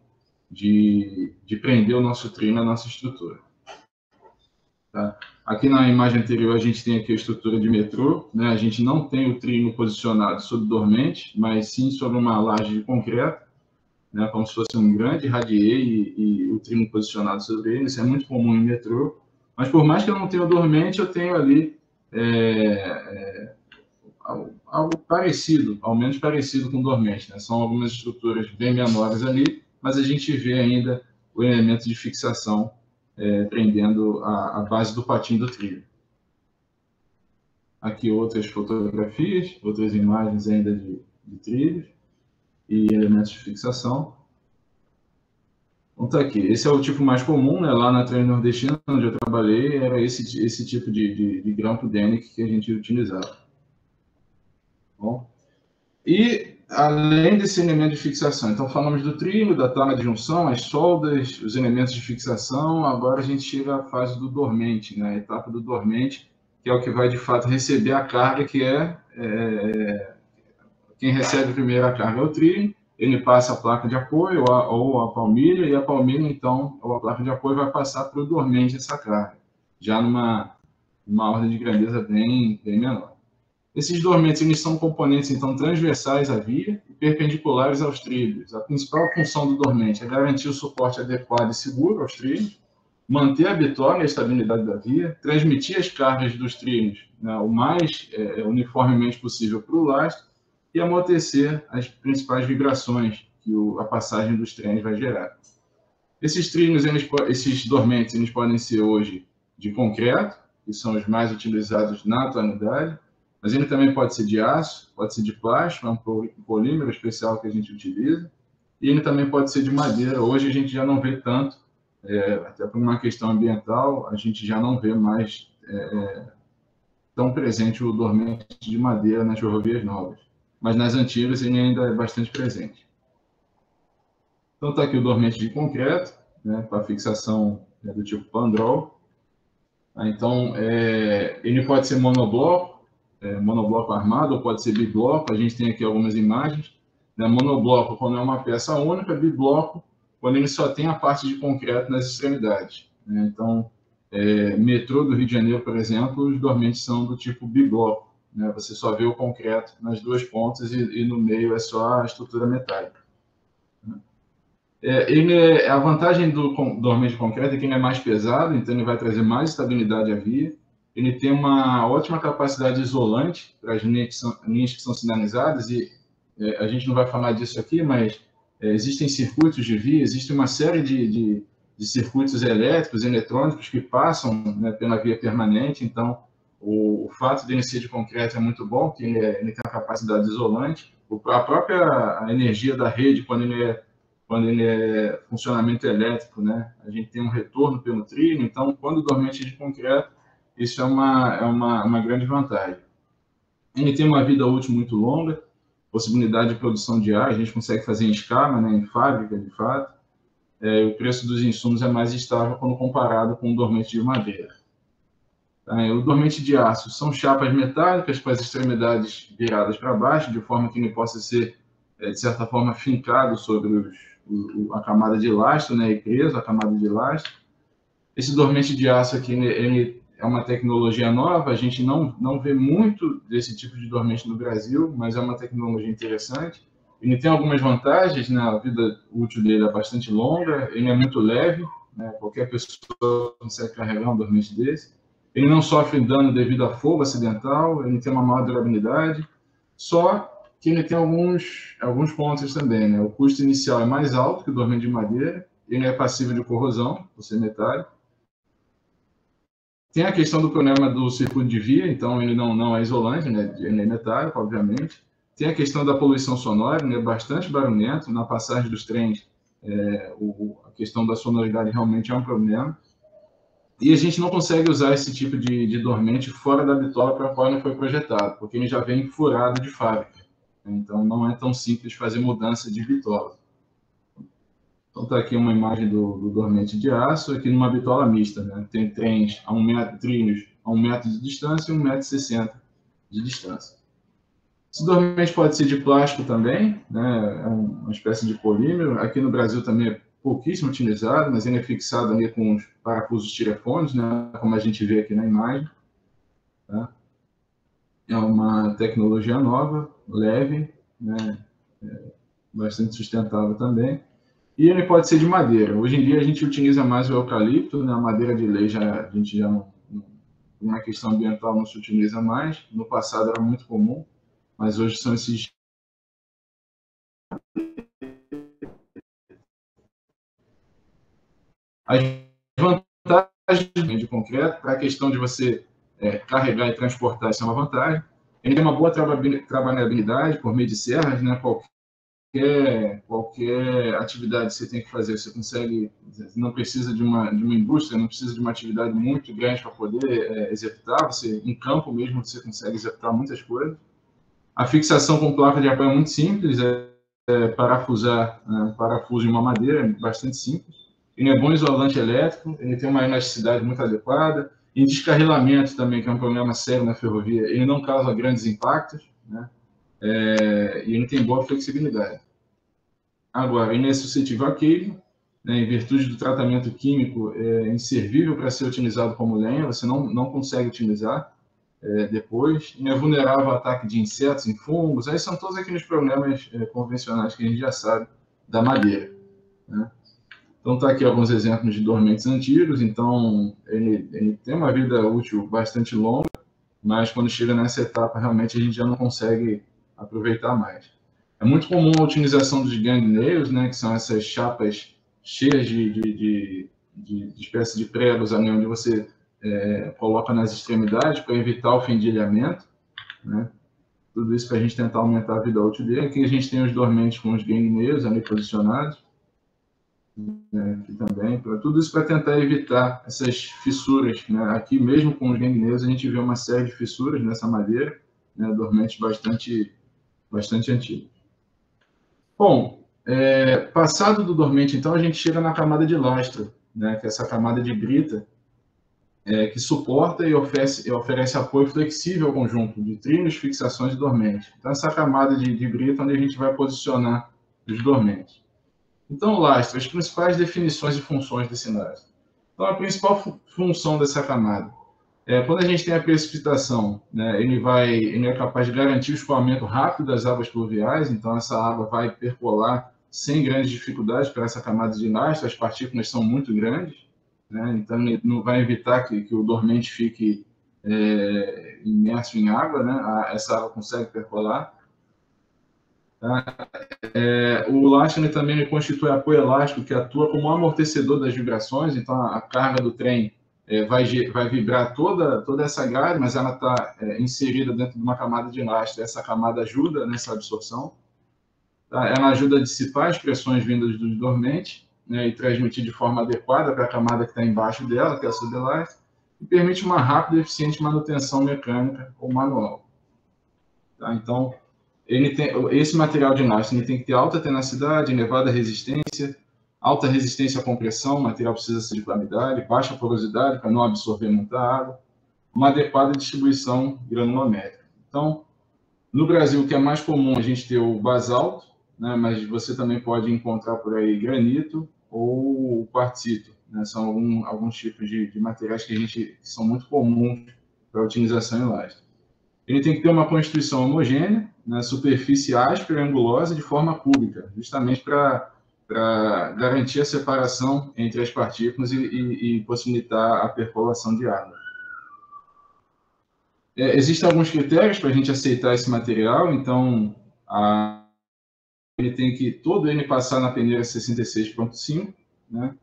[SPEAKER 1] de prender o nosso trino à nossa estrutura. Tá? Aqui na imagem anterior a gente tem aqui a estrutura de metrô. Né, a gente não tem o trino posicionado sobre o dormente, mas sim sobre uma laje de concreto, né, como se fosse um grande radier e o trino posicionado sobre ele. Isso é muito comum em metrô. Mas por mais que eu não tenha o dormente, eu tenho ali algo parecido, ao menos parecido com o dormente. Né? São algumas estruturas bem menores ali, mas a gente vê ainda o elemento de fixação prendendo a base do patim do trilho. Aqui outras fotografias, outras imagens ainda de trilhos e elementos de fixação. Então tá aqui, esse é o tipo mais comum, né? Lá na Transnordestina, onde eu trabalhei, era esse tipo de grampo Denick que a gente utilizava. Bom, e além desse elemento de fixação, então falamos do trino, da tábua de junção, as soldas, os elementos de fixação, agora a gente chega à fase do dormente, né? A etapa do dormente, que é o que vai de fato receber a carga, que quem recebe primeiro a carga é o trino, ele passa a placa de apoio ou a palmilha, e a palmilha, então, ou a placa de apoio vai passar para o dormente essa carga, já numa ordem de grandeza bem menor. Esses dormentes, eles são componentes, então, transversais à via e perpendiculares aos trilhos. A principal função do dormente é garantir o suporte adequado e seguro aos trilhos, manter a bitola e a estabilidade da via, transmitir as cargas dos trilhos, né, o mais uniformemente possível para o lastro e amortecer as principais vibrações que a passagem dos trens vai gerar. Esses trilhos, esses dormentes, eles podem ser hoje de concreto, que são os mais utilizados na atualidade, mas ele também pode ser de aço, pode ser de plástico, é um polímero especial que a gente utiliza, e ele também pode ser de madeira. Hoje a gente já não vê tanto, até por uma questão ambiental, a gente já não vê mais tão presente o dormente de madeira nas ferrovias novas, mas nas antigas ele ainda é bastante presente. Então está aqui o dormente de concreto, né, para fixação do tipo pandrol. Então, ele pode ser monobloco armado, ou pode ser bibloco. A gente tem aqui algumas imagens. Né? Monobloco, quando é uma peça única, bibloco, quando ele só tem a parte de concreto nas extremidades. Né? Então, metrô do Rio de Janeiro, por exemplo, os dormentes são do tipo bibloco. Né? Você só vê o concreto nas duas pontas e no meio é só a estrutura metálica. A vantagem do dormente de concreto é que ele é mais pesado, então ele vai trazer mais estabilidade à via. Ele tem uma ótima capacidade isolante para as linhas que são sinalizadas, e a gente não vai falar disso aqui, mas existem circuitos de via, existe uma série de circuitos elétricos, eletrônicos que passam, né, pela via permanente. Então, o fato de ele ser de concreto é muito bom, porque ele tem a capacidade isolante. A própria energia da rede, quando ele é funcionamento elétrico, né, a gente tem um retorno pelo trilho. Então, quando o dormente é de concreto, isso é uma grande vantagem. Ele tem uma vida útil muito longa, possibilidade de produção de ar, a gente consegue fazer em escala, né, em fábrica, de fato. O preço dos insumos é mais estável quando comparado com o dormente de madeira. O dormente de aço são chapas metálicas com as extremidades viradas para baixo, de forma que ele possa ser, de certa forma, fincado sobre a camada de lastro, né, e preso à camada de lastro. Esse dormente de aço aqui, ele é uma tecnologia nova, a gente não vê muito desse tipo de dormente no Brasil, mas é uma tecnologia interessante. Ele tem algumas vantagens, né? A vida útil dele é bastante longa, ele é muito leve, né? Qualquer pessoa consegue carregar um dormente desse. Ele não sofre dano devido a fogo acidental, ele tem uma maior durabilidade, só que ele tem alguns pontos também, né? O custo inicial é mais alto que o dormente de madeira, ele é passível de corrosão, por ser metálico. Tem a questão do problema do circuito de via, então ele não é isolante, né? Ele é metálico, obviamente. Tem a questão da poluição sonora, né? Bastante barulhento. Na passagem dos trens, a questão da sonoridade realmente é um problema. E a gente não consegue usar esse tipo de dormente fora da bitola para a qual ele foi projetado, porque ele já vem furado de fábrica. Então não é tão simples fazer mudança de bitola. Então está aqui uma imagem do dormente de aço, aqui numa bitola mista, né? Tem trens a 1 metro, trilhos a 1 metro de distância e 1,60 m de distância. Esse dormente pode ser de plástico também, né? É uma espécie de polímero. Aqui no Brasil também é pouquíssimo utilizado, mas ele é fixado ali com os parafusos tirefones, né? Como a gente vê aqui na imagem. Tá? É uma tecnologia nova, leve, né? Bastante sustentável também. E ele pode ser de madeira. Hoje em dia a gente utiliza mais o eucalipto, né? A madeira de lei a gente já não, uma questão ambiental não se utiliza mais. No passado era muito comum, mas hoje são esses. As vantagens de concreto, para a questão de você carregar e transportar, isso é uma vantagem. Ele tem uma boa trabalhabilidade por meio de serras, né? Qualquer atividade que você tem que fazer, você consegue, não precisa de uma indústria, não precisa de uma atividade muito grande para poder executar. Você, em campo mesmo, você consegue executar muitas coisas. A fixação com placa de apoio é muito simples, parafusar um parafuso em uma madeira é bastante simples. Ele é bom isolante elétrico, ele tem uma elasticidade muito adequada. Em descarrilamento também, que é um problema sério na ferrovia, ele não causa grandes impactos, né? E ele tem boa flexibilidade. Agora, insuscetível a queima, né, em virtude do tratamento químico, é inservível para ser utilizado como lenha, você não consegue utilizar depois. É vulnerável ao ataque de insetos e fungos. Aí são todos aqueles problemas convencionais que a gente já sabe da madeira, né? Então, está aqui alguns exemplos de dormentes antigos. Então, ele tem uma vida útil bastante longa, mas quando chega nessa etapa, realmente a gente já não consegue aproveitar mais. É muito comum a utilização dos gang nails, né, que são essas chapas cheias de espécie de pregos ali, onde você coloca nas extremidades para evitar o fendilhamento, né? Tudo isso para a gente tentar aumentar a vida útil dele. Aqui a gente tem os dormentes com os gang nails ali posicionados, né, aqui também. Tudo isso para tentar evitar essas fissuras, né? Aqui mesmo com os gang nails a gente vê uma série de fissuras nessa madeira, né, dormentes bastante antigos. Bom, passado do dormente, então, a gente chega na camada de lastro, né, que é essa camada de brita, que suporta e oferece apoio flexível ao conjunto de trinos, fixações e dormentes. Então, essa camada de brita onde a gente vai posicionar os dormentes. Então, lastro, as principais definições e funções desse lastro. Então, a principal função dessa camada quando a gente tem a precipitação, né, ele é capaz de garantir o escoamento rápido das águas pluviais, então essa água vai percolar sem grandes dificuldades para essa camada de lastro, as partículas são muito grandes, né, então ele não vai evitar que o dormente fique imerso em água, né, essa água consegue percolar. O lastro também constitui apoio elástico que atua como amortecedor das vibrações, então a carga do trem vai vibrar toda essa grade, mas ela está inserida dentro de uma camada de lastro. Essa camada ajuda nessa absorção. Tá? Ela ajuda a dissipar as pressões vindas dos dormentes, né, e transmitir de forma adequada para a camada que está embaixo dela, que é a sublastro, e permite uma rápida e eficiente manutenção mecânica ou manual. Tá? Então, esse material de lastro tem que ter alta tenacidade, elevada resistência, alta resistência à compressão, o material precisa ser de qualidade, baixa porosidade para não absorver muita água, uma adequada distribuição granulométrica. Então, no Brasil, o que é mais comum a gente ter o basalto, né, mas você também pode encontrar por aí granito ou quartzito, né, são alguns tipos de materiais que são muito comuns para a utilização em lastro. Ele tem que ter uma constituição homogênea, né, superfície áspera e angulosa de forma cúbica, justamente para garantir a separação entre as partículas e possibilitar a percolação de água. Existem alguns critérios para a gente aceitar esse material, então ele tem que todo ele passar na peneira 66.5, né?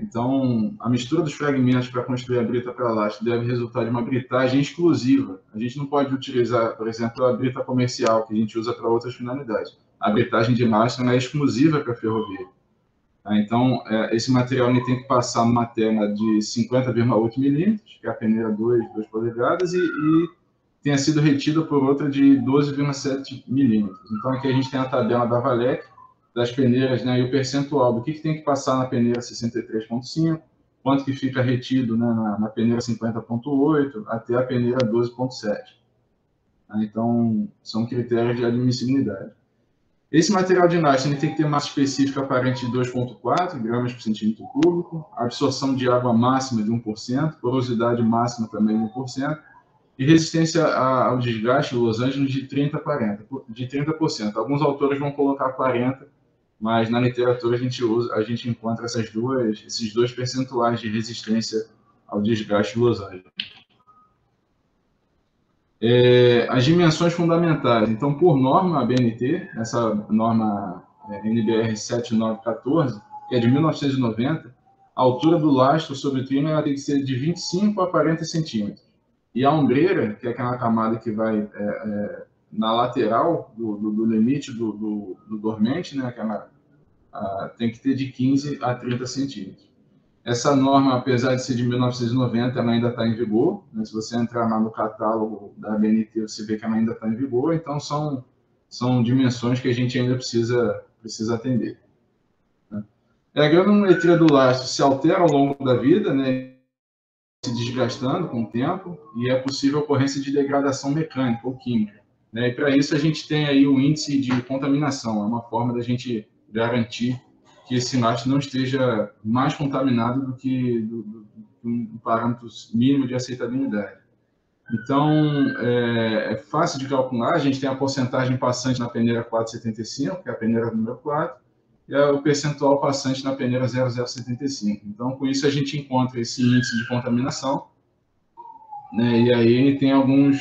[SPEAKER 1] Então, a mistura dos fragmentos para construir a brita para lastro deve resultar de uma britagem exclusiva. A gente não pode utilizar, por exemplo, a brita comercial, que a gente usa para outras finalidades. A britagem de lastro é exclusiva para ferrovia. Tá? Então, esse material ele tem que passar numa tela de 50,8 milímetros, que é a peneira 2 polegadas, e tenha sido retida por outra de 12,7 milímetros. Então, aqui a gente tem a tabela da Valec, das peneiras, né, e o percentual do que tem que passar na peneira 63.5, quanto que fica retido, né, na peneira 50.8, até a peneira 12.7. Então, são critérios de admissibilidade. Esse material de lastro tem que ter massa específica aparente de 2,4 gramas por centímetro cúbico, absorção de água máxima de 1%, porosidade máxima também de 1%, e resistência ao desgaste losange de 30%. Alguns autores vão colocar 40%, mas na literatura a gente encontra esses dois percentuais de resistência ao desgaste losange. As dimensões fundamentais. Então, por norma, a BNT, essa norma NBR 7914, que é de 1990, a altura do lastro sobre o trino tem que ser de 25 a 40 centímetros. E a ombreira, que é aquela camada que vai na lateral do limite do dormente, né, tem que ter de 15 a 30 centímetros. Essa norma, apesar de ser de 1990, ela ainda está em vigor, né? Se você entrar lá no catálogo da BNT, você vê que ela ainda está em vigor, então são dimensões que a gente ainda precisa atender. Né? A granulometria do lastro se altera ao longo da vida, né? Se desgastando com o tempo, e é possível a ocorrência de degradação mecânica ou química. né? E para isso a gente tem aí o índice de contaminação, é uma forma da gente garantir que esse lastro não esteja mais contaminado do que um parâmetro mínimo de aceitabilidade. Então, é fácil de calcular, a gente tem a porcentagem passante na peneira 475, que é a peneira número 4, e o percentual passante na peneira 0075. Então, com isso, a gente encontra esse índice de contaminação, né, e aí ele tem alguns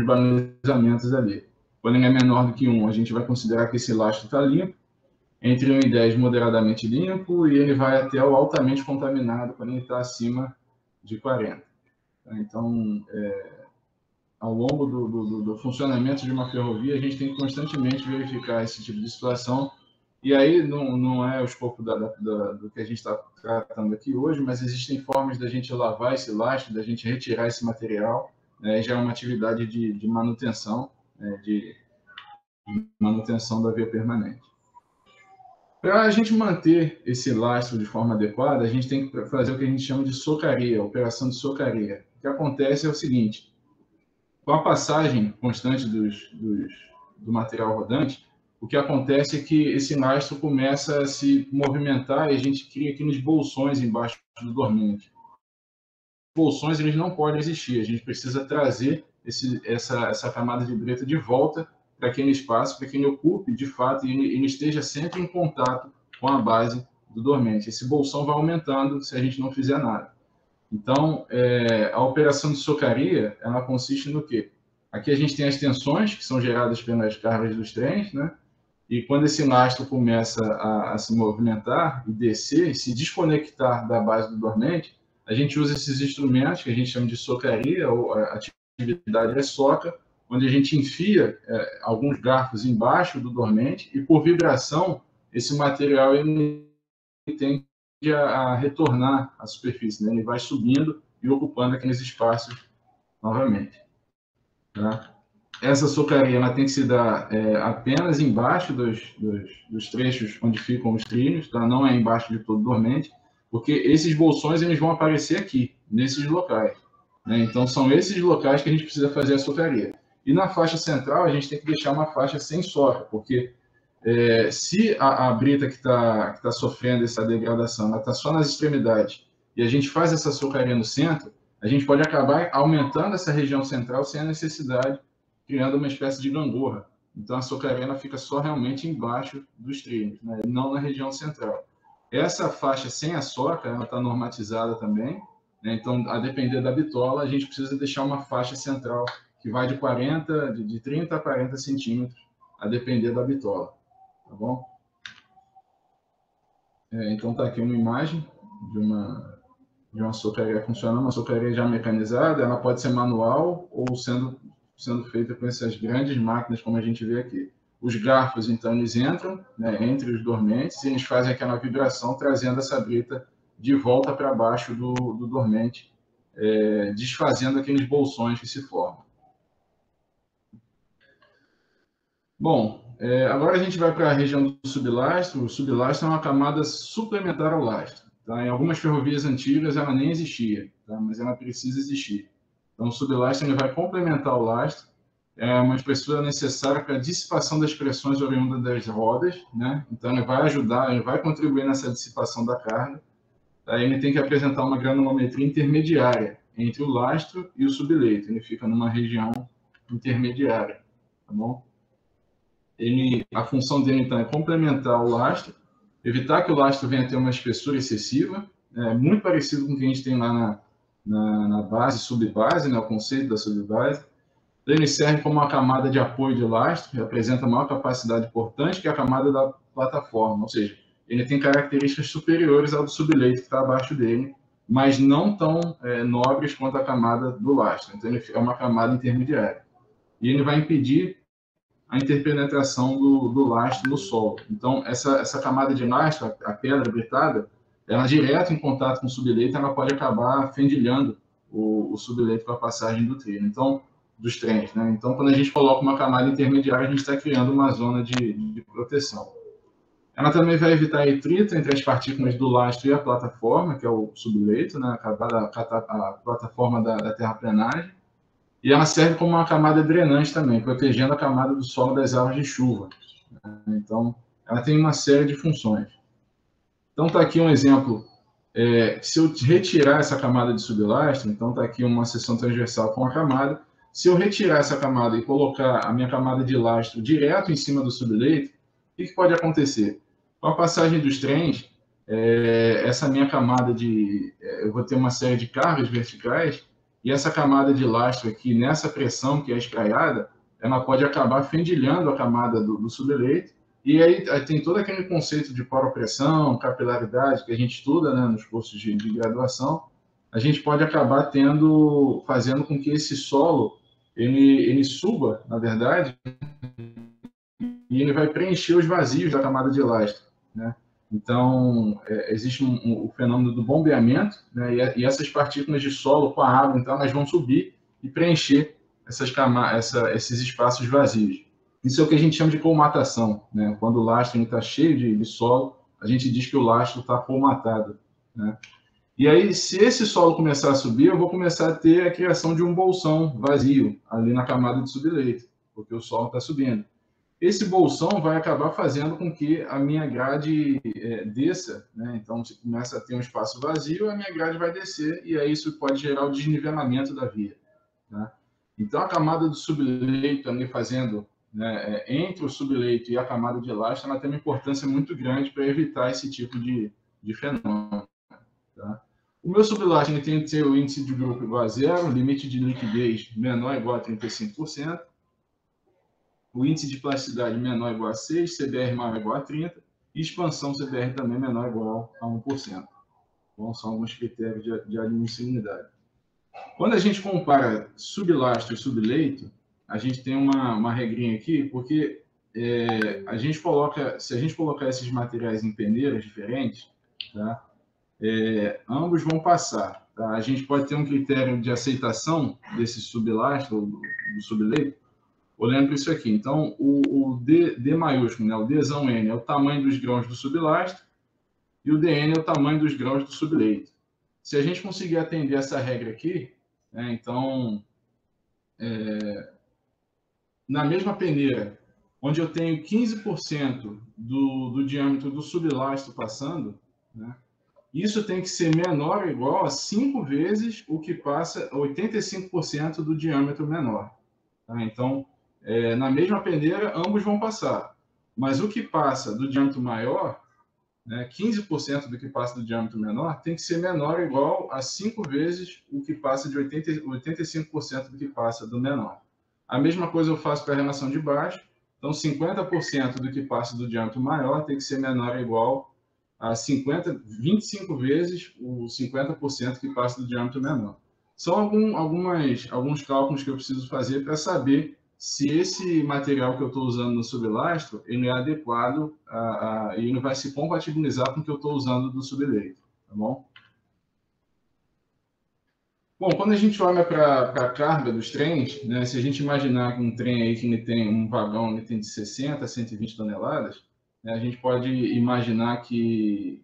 [SPEAKER 1] balizamentos ali. Quando ele é menor do que 1, a gente vai considerar que esse lastro está limpo, entre 1 e 10, moderadamente limpo, e ele vai até o altamente contaminado, quando ele está acima de 40. Então, ao longo do funcionamento de uma ferrovia, a gente tem que constantemente verificar esse tipo de situação. E aí não é o escopo do que a gente está tratando aqui hoje, mas existem formas da gente lavar esse lastro, da gente retirar esse material, né, já é uma atividade de manutenção, né, de manutenção da via permanente. Para a gente manter esse lastro de forma adequada, a gente tem que fazer o que a gente chama de socaria, operação de socaria. O que acontece é o seguinte: com a passagem constante do material rodante, o que acontece é que esse lastro começa a se movimentar e a gente cria aqueles bolsões embaixo do dormente. Os bolsões, eles não podem existir, a gente precisa trazer essa camada de brita de volta para aquele espaço, para que ele ocupe, de fato, e ele esteja sempre em contato com a base do dormente. Esse bolsão vai aumentando se a gente não fizer nada. Então, a operação de socaria, ela consiste no quê? Aqui a gente tem as tensões, que são geradas pelas cargas dos trens, né? E quando esse lastro começa a se movimentar e descer, se desconectar da base do dormente, a gente usa esses instrumentos, que a gente chama de socaria, ou a atividade é soca, onde a gente enfia alguns garfos embaixo do dormente e, por vibração, esse material ele tende a retornar à superfície, né? Ele vai subindo e ocupando aqueles espaços novamente. Tá? Essa socaria ela tem que se dar apenas embaixo dos trechos onde ficam os trilhos, tá? Não é embaixo de todo o dormente, porque esses bolsões eles vão aparecer aqui, nesses locais, né? Então, são esses locais que a gente precisa fazer a socaria. E na faixa central, a gente tem que deixar uma faixa sem soca, porque se a brita que tá sofrendo essa degradação está só nas extremidades e a gente faz essa socaria no centro, a gente pode acabar aumentando essa região central sem a necessidade, criando uma espécie de gangorra. Então, a socaria fica só realmente embaixo dos trilhos, né? Não na região central. Essa faixa sem a soca, ela está normatizada também, né? Então, a depender da bitola, a gente precisa deixar uma faixa central que vai de 30 a 40 centímetros, a depender da bitola. Tá bom? Então, está aqui uma imagem de uma socaria funcionando, uma socaria já mecanizada. Ela pode ser manual ou sendo feita com essas grandes máquinas, como a gente vê aqui. Os garfos, então, eles entram, né, entre os dormentes e eles fazem aquela vibração, trazendo essa brita de volta para baixo do dormente, desfazendo aqueles bolsões que se formam. Bom, agora a gente vai para a região do sublastro. O sublastro é uma camada suplementar ao lastro. Tá? Em algumas ferrovias antigas ela nem existia, tá? Mas ela precisa existir. Então, o sublastro ele vai complementar o lastro, é uma espessura necessária para a dissipação das pressões oriundas das rodas, né? Então, ele vai ajudar, ele vai contribuir nessa dissipação da carga. Tá? Ele tem que apresentar uma granulometria intermediária entre o lastro e o subleito. Ele fica numa região intermediária, tá bom? A função dele, então, é complementar o lastro, evitar que o lastro venha a ter uma espessura excessiva, muito parecido com o que a gente tem lá na base, subbase, né, o conceito da subbase. Ele serve como uma camada de apoio de lastro, e apresenta maior capacidade portante que a camada da plataforma, ou seja, ele tem características superiores ao do subleito que está abaixo dele, mas não tão nobres quanto a camada do lastro. Então, ele é uma camada intermediária. E ele vai impedir a interpenetração do lastro no solo. Então, essa camada de lastro, a pedra britada, ela direto em contato com o subleito, ela pode acabar fendilhando o subleito com a passagem do trilho, então, dos trens, né? Então, quando a gente coloca uma camada intermediária, a gente está criando uma zona de proteção. Ela também vai evitar atrito entre as partículas do lastro e a plataforma, que é o subleito, né? A plataforma da terraplenagem. E ela serve como uma camada drenante também, protegendo a camada do solo das águas de chuva. Então, ela tem uma série de funções. Então, está aqui um exemplo. Se eu retirar essa camada de sublastro, então está aqui uma seção transversal com a camada. Se eu retirar essa camada e colocar a minha camada de lastro direto em cima do subleito, o que pode acontecer? Com a passagem dos trens, essa minha camada eu vou ter uma série de cargas verticais, e essa camada de lastro aqui, nessa pressão que é espraiada, ela pode acabar fendilhando a camada do subleito, e aí tem todo aquele conceito de poropressão, capilaridade, que a gente estuda, né, nos cursos de graduação. A gente pode acabar fazendo com que esse solo ele suba, na verdade, e ele vai preencher os vazios da camada de lastro, né? Então, existe o fenômeno do bombeamento, né? E essas partículas de solo com a água, então, elas vão subir e preencher esses espaços vazios. Isso é o que a gente chama de colmatação, né? Quando o lastro está cheio de solo, a gente diz que o lastro está colmatado, né? E aí, se esse solo começar a subir, eu vou começar a ter a criação de um bolsão vazio ali na camada de subleito, porque o solo está subindo. Esse bolsão vai acabar fazendo com que a minha grade desça, né? Então, se começa a ter um espaço vazio, a minha grade vai descer, e aí isso pode gerar o desnivelamento da via, tá? Então, a camada do subleito ali fazendo, né, entre o subleito e a camada de lastro, ela tem uma importância muito grande para evitar esse tipo de fenômeno. Tá? O meu sublastro tem que ter o índice de grupo igual a zero, limite de liquidez menor ou igual a 35%, o índice de plasticidade menor ou igual a 6, CBR maior ou igual a 30%, e expansão CBR também menor ou igual a 1%. Bom, são alguns critérios de admissibilidade. Quando a gente compara sublastro e subleito, a gente tem uma regrinha aqui, porque se a gente colocar esses materiais em peneiras diferentes, tá? Ambos vão passar. Tá? A gente pode ter um critério de aceitação desse sublastro, do subleito, olhando para isso aqui. Então, o D maiúsculo, né? O Dzão N, é o tamanho dos grãos do sublastro, e o Dn é o tamanho dos grãos do subleito. Se a gente conseguir atender essa regra aqui, né? Então, na mesma peneira, onde eu tenho 15% do diâmetro do sublastro passando, né? Isso tem que ser menor ou igual a 5 vezes o que passa 85% do diâmetro menor. Tá? Então, na mesma peneira, ambos vão passar. Mas o que passa do diâmetro maior, né, 15% do que passa do diâmetro menor, tem que ser menor ou igual a 5 vezes o que passa de 85% do que passa do menor. A mesma coisa eu faço para a relação de baixo. Então, 50% do que passa do diâmetro maior tem que ser menor ou igual a 25 vezes o 50% que passa do diâmetro menor. São alguns cálculos que eu preciso fazer para saber se esse material que eu estou usando no sublastro ele é adequado e ele vai se compatibilizar com o que eu estou usando do subleito, tá bom? Bom, quando a gente olha para a carga dos trens, né, se a gente imaginar um trem aí que ele tem um vagão que tem de 60 a 120 toneladas, né, a gente pode imaginar que,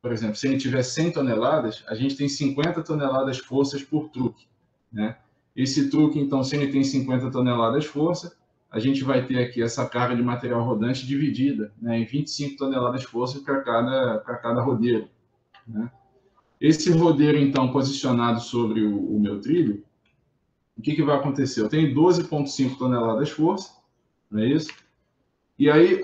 [SPEAKER 1] por exemplo, se ele tiver 100 toneladas, a gente tem 50 toneladas forças por truque, né? Esse truque, então, se ele tem 50 toneladas força, a gente vai ter aqui essa carga de material rodante dividida, né, em 25 toneladas força para cada rodeiro, né? Esse rodeiro, então, posicionado sobre o meu trilho, o que vai acontecer? Eu tenho 12,5 toneladas força, não é isso? E aí,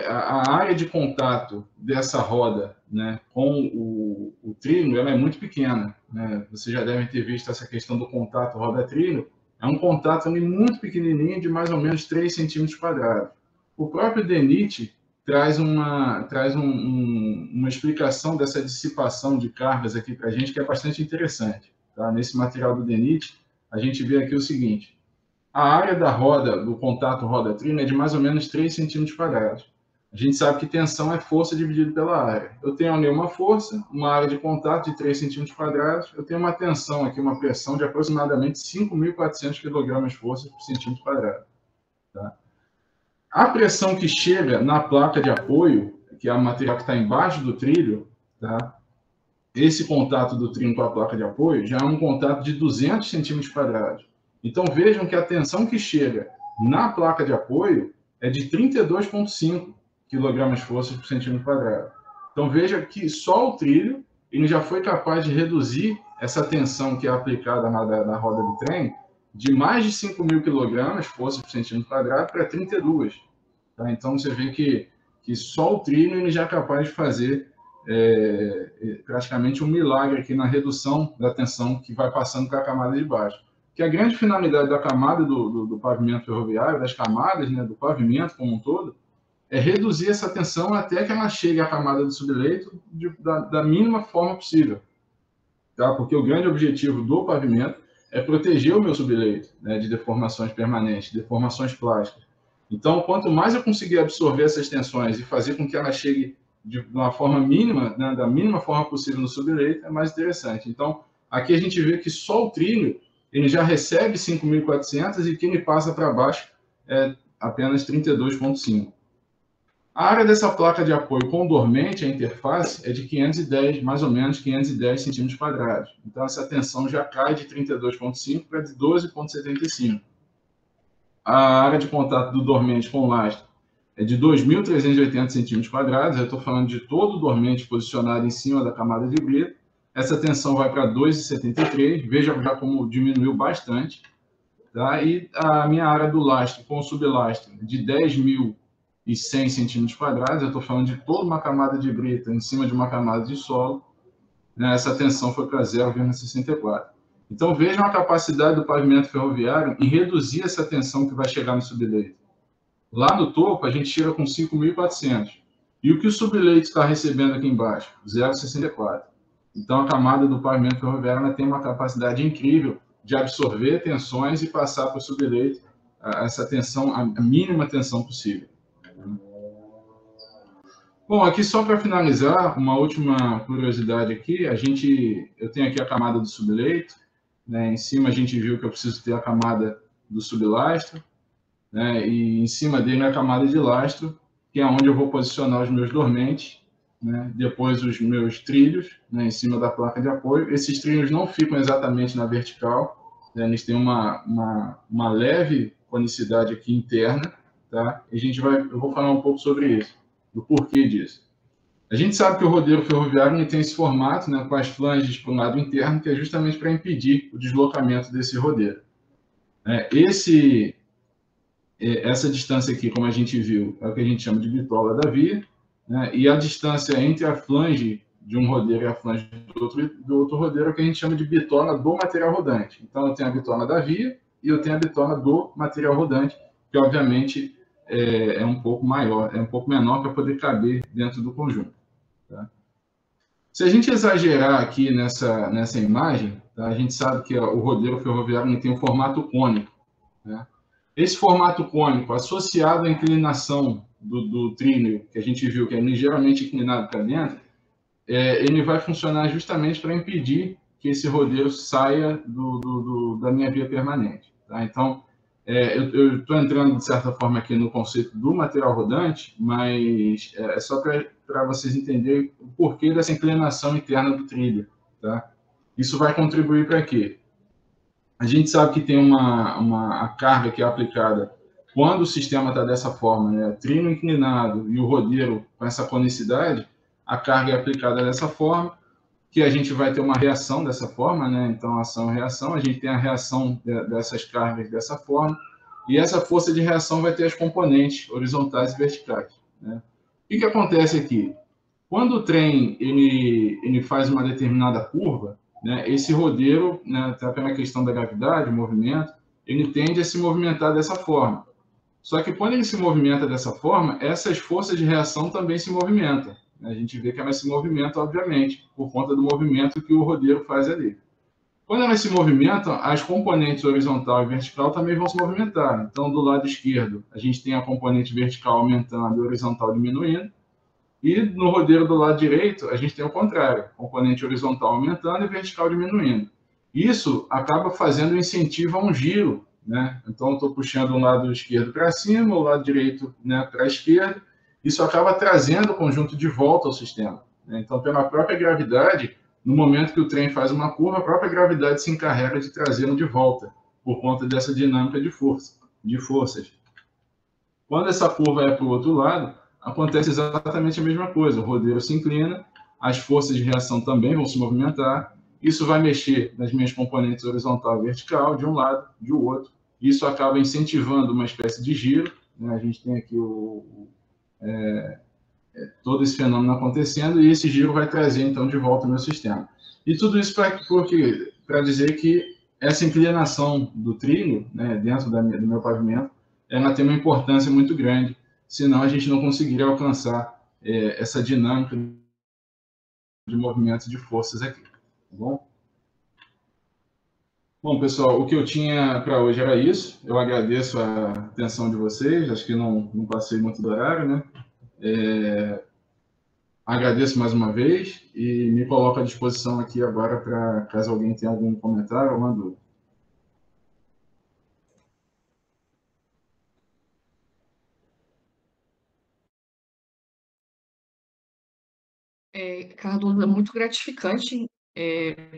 [SPEAKER 1] a área de contato dessa roda, né, com o trilho, ela é muito pequena, né? Vocês já devem ter visto essa questão do contato roda-trilho. É um contato ali muito pequenininho, de mais ou menos 3 centímetros quadrados. O próprio DENIT traz uma explicação dessa dissipação de cargas aqui para a gente, que é bastante interessante. Tá? Nesse material do DENIT, a gente vê aqui o seguinte: a área da roda, do contato roda-trilho, é de mais ou menos 3 centímetros quadrados. A gente sabe que tensão é força dividida pela área. Eu tenho ali uma força, uma área de contato de 3 centímetros quadrados, eu tenho uma tensão aqui, uma pressão de aproximadamente 5.400 kgf por centímetro quadrado. Tá? A pressão que chega na placa de apoio, que é o material que está embaixo do trilho, tá? Esse contato do trilho com a placa de apoio já é um contato de 200 centímetros quadrados. Então, vejam que a tensão que chega na placa de apoio é de 32,5 kgfs por centímetro quadrado. Então, veja que só o trilho ele já foi capaz de reduzir essa tensão que é aplicada na roda do trem de mais de 5.000 kgfs por centímetro quadrado para 32. Tá? Então, você vê que só o trilho ele já é capaz de fazer praticamente um milagre aqui na redução da tensão que vai passando para a camada de baixo. Que a grande finalidade da camada do pavimento ferroviário, das camadas, né, do pavimento como um todo, é reduzir essa tensão até que ela chegue à camada do subleito da mínima forma possível. Tá? Porque o grande objetivo do pavimento é proteger o meu subleito, né, de deformações permanentes, deformações plásticas. Então, quanto mais eu conseguir absorver essas tensões e fazer com que ela chegue de uma forma mínima, né, da mínima forma possível no subleito, é mais interessante. Então, aqui a gente vê que só o trilho ele já recebe 5.400 e que ele passa para baixo é apenas 32,5. A área dessa placa de apoio com dormente, a interface, é de 510, mais ou menos 510 centímetros quadrados. Então, essa tensão já cai de 32,5 para de 12,75. A área de contato do dormente com o lastro é de 2.380 centímetros quadrados. Eu estou falando de todo o dormente posicionado em cima da camada de brita. Essa tensão vai para 2,73. Veja já como diminuiu bastante. Tá? E a minha área do lastro com o sublastro de 10.100 centímetros quadrados. Eu estou falando de toda uma camada de brita em cima de uma camada de solo. Né? Essa tensão foi para 0,64. Então, vejam a capacidade do pavimento ferroviário em reduzir essa tensão que vai chegar no subleito. Lá no topo, a gente chega com 5.400. E o que o subleito está recebendo aqui embaixo? 0,64. Então, a camada do pavimento ferroviário tem uma capacidade incrível de absorver tensões e passar para o subleito essa tensão, a mínima tensão possível. Bom, aqui só para finalizar, uma última curiosidade aqui. Eu tenho aqui a camada do subleito. Né? Em cima a gente viu que eu preciso ter a camada do sublastro, né? E em cima dele a camada de lastro, que é onde eu vou posicionar os meus dormentes, né? Depois os meus trilhos, né? Em cima da placa de apoio. Esses trilhos não ficam exatamente na vertical, né? Eles têm uma leve conicidade aqui interna, tá? E eu vou falar um pouco sobre isso, do porquê disso. A gente sabe que o rodeiro ferroviário tem esse formato, né, com as flanges para o lado interno, que é justamente para impedir o deslocamento desse rodeiro. Essa distância aqui, como a gente viu, é o que a gente chama de bitola da via, né, e a distância entre a flange de um rodeiro e a flange do outro rodeiro é o que a gente chama de bitola do material rodante. Então, eu tenho a bitola da via e eu tenho a bitola do material rodante, que obviamente é um pouco maior, é um pouco menor para poder caber dentro do conjunto. Tá? Se a gente exagerar aqui nessa imagem, tá? A gente sabe que o rodeiro ferroviário tem um formato cônico. Né? Esse formato cônico, associado à inclinação do trilho, que a gente viu que é ligeiramente inclinado para dentro, ele vai funcionar justamente para impedir que esse rodeiro saia da minha via permanente. Tá? Então, eu estou entrando, de certa forma, aqui no conceito do material rodante, mas é só para vocês entenderem o porquê dessa inclinação interna do trilho. Tá? Isso vai contribuir para quê? A gente sabe que tem a carga que é aplicada quando o sistema está dessa forma, né? Trilho inclinado e o rodeiro com essa conicidade, a carga é aplicada dessa forma, que a gente vai ter uma reação dessa forma, né? Então, ação e reação, a gente tem a reação dessas cargas dessa forma, e essa força de reação vai ter as componentes horizontais e verticais. Né? O que acontece aqui? Quando o trem ele faz uma determinada curva, né, esse rodeiro, né, até pela questão da gravidade, o movimento, ele tende a se movimentar dessa forma. Só que quando ele se movimenta dessa forma, essas forças de reação também se movimentam. A gente vê que elas se movimentam, obviamente, por conta do movimento que o rodeiro faz ali. Quando elas se movimentam, as componentes horizontal e vertical também vão se movimentar. Então, do lado esquerdo, a gente tem a componente vertical aumentando e horizontal diminuindo. E no rodeiro do lado direito, a gente tem o contrário, componente horizontal aumentando e vertical diminuindo. Isso acaba fazendo um incentivo a um giro. Né? Então, eu estou puxando o lado esquerdo para cima, o lado direito, né, para a esquerda. Isso acaba trazendo o conjunto de volta ao sistema. Né? Então, pela própria gravidade, no momento que o trem faz uma curva, a própria gravidade se encarrega de trazê-lo de volta. por conta dessa dinâmica de forças. Quando essa curva é para o outro lado, acontece exatamente a mesma coisa. O rodeiro se inclina, as forças de reação também vão se movimentar. Isso vai mexer nas minhas componentes horizontal e vertical, de um lado, de outro. Isso acaba incentivando uma espécie de giro. Né? A gente tem aqui todo esse fenômeno acontecendo, e esse giro vai trazer, então, de volta o meu sistema. E tudo isso para dizer que essa inclinação do trilho, né, dentro do meu pavimento, ela tem uma importância muito grande, senão a gente não conseguiria alcançar essa dinâmica de movimentos de forças aqui, tá bom? Bom, pessoal, o que eu tinha para hoje era isso. Eu agradeço a atenção de vocês, acho que não passei muito do horário, né? Agradeço mais uma vez e me coloco à disposição aqui agora para caso alguém tenha algum comentário ou uma dúvida.
[SPEAKER 3] Cardoso, é muito gratificante